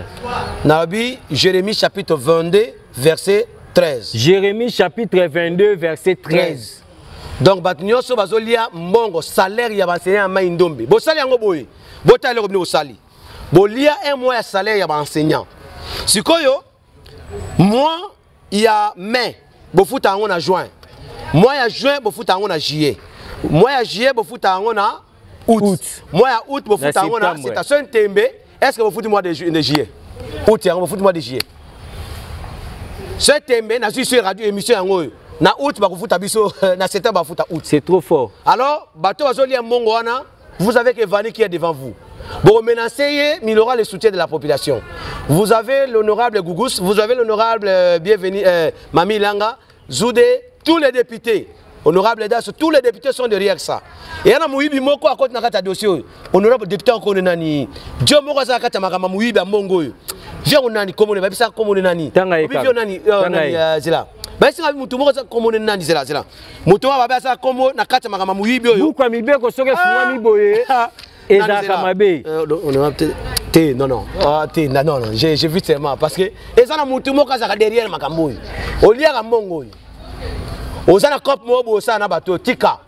Nabi, Jérémie chapitre 22, verset 13. Jérémie chapitre 22, verset 13. Donc, Batnyo Sobazolia Mbongo, salaire ya enseignant Maïndombe. Bo sali yango boye. Bo tale ko bino sali. Bo lia un mois salaire ya enseignant. Sikoyo, moi, il y a mai, bo futa en juin. Moi, il y a juin, bo futa en juillet. Moi, il y a juillet, bo futa en août. Moi, il y a août, bo futa en c'est un tembe. Est-ce que vous foutez moi de juillet? Août, vous foutez moi de juillet. Ce tembe, na suis sur radio émission en haut. Na août, vous foutez abisso, na septembre, vous foutez août. C'est trop fort. Alors, bateau azoli Mongoana, vous avez que Vani qui est devant vous. Bon, menacez, il aura le soutien de la population. Vous avez l'honorable Gougous, vous avez l'honorable bienvenu Mami Langa, Zoudé, tous les députés. Honorable Das, tous les députés sont derrière ça. Et il y a un mouibi moko à côté de notre dossier. Honorable député encore nani. Dieu moko à côté de ma mouibi à Mongo. Viens on nani comme on est ça comme on est nani. Viens nani zela. Mais si on mutu moko comme on est nani zela zela. Mutu wa baba ça comme na kata ma mouibi yo. Pourquoi mi be ko soke fuma mi boye. Et ça kamabe. Non non. Non non, j'ai vu tellement parce que et ça na mutu moko à derrière ma kamboy. Au lieu à Mongo. Ozana cop mobo ça na bateau tika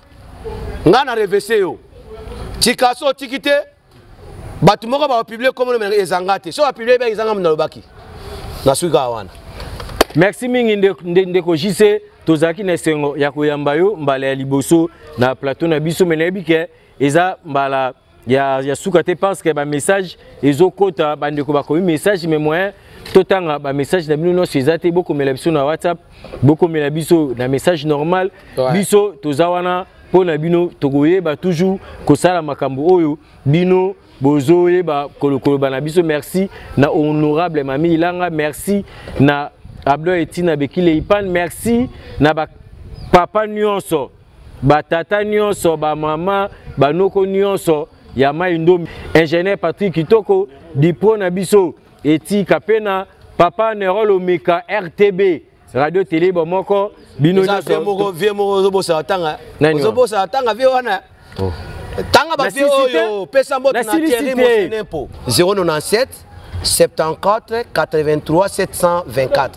ngana revese yo tika so tikite batu moko ba publier comme le ezangate so ba publier ba ezanga mna lobaki na suka wana. Merci mingi ndeko JC tozaki na sengo ya koyamba yo mbala ya liboso na plateau na biso menebi ke eza mbala ya suka te pense que ba message ezokota bandeko ba komi message mais moyen totanga ba message na bino no sezate boko mela biso na WhatsApp boko mela biso na message normal biso tozawana po na bino togoye ba toujours kosala makambo oyo bino bozoye ba kolokolo ba na biso. Merci na honorable Mami Ilanga, merci na Abdo Etina Bekile Ipan, merci na ba papa nyonso ba tata nyonso ba mama ba noko nyonso ya Maïndombe. Ingénieur Patrick Kitoko Dipro na biso Eti Kapena Papa Nerol Omeka RTB Radio Télé Bomoko bino nyonso vie moko zobosa tanga zobosa tanga vie wana tanga ba vie oyo pesa mbote na Thierry Mosenempo 097 74 83 724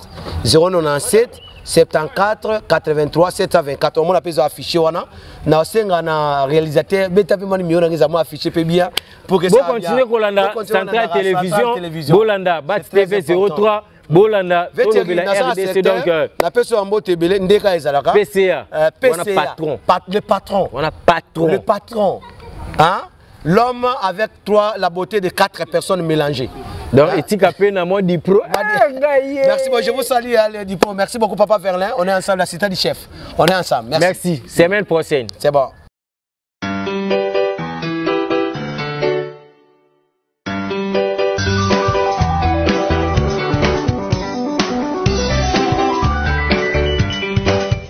097 74 83 724. On a besoin affiché wana na senga na réalisateur beta pe mani miona ngeza mo affiché pe bien pour que ça continue kolanda Centrale Télévision Bolanda Bat TV 03 Bolanda RDC donc na peso ambo tebele ndeka ezalaka PCA le patron on a patron le patron hein. L'homme avec la beauté de 4 personnes mélangées. Donc, Etika Pena, moi, Dipro. Merci, moi, je vous salue, Dipro. Merci beaucoup, Papa Verlin. On est ensemble, la cité du chef. On est ensemble. Merci. Semaine prochaine. C'est bon.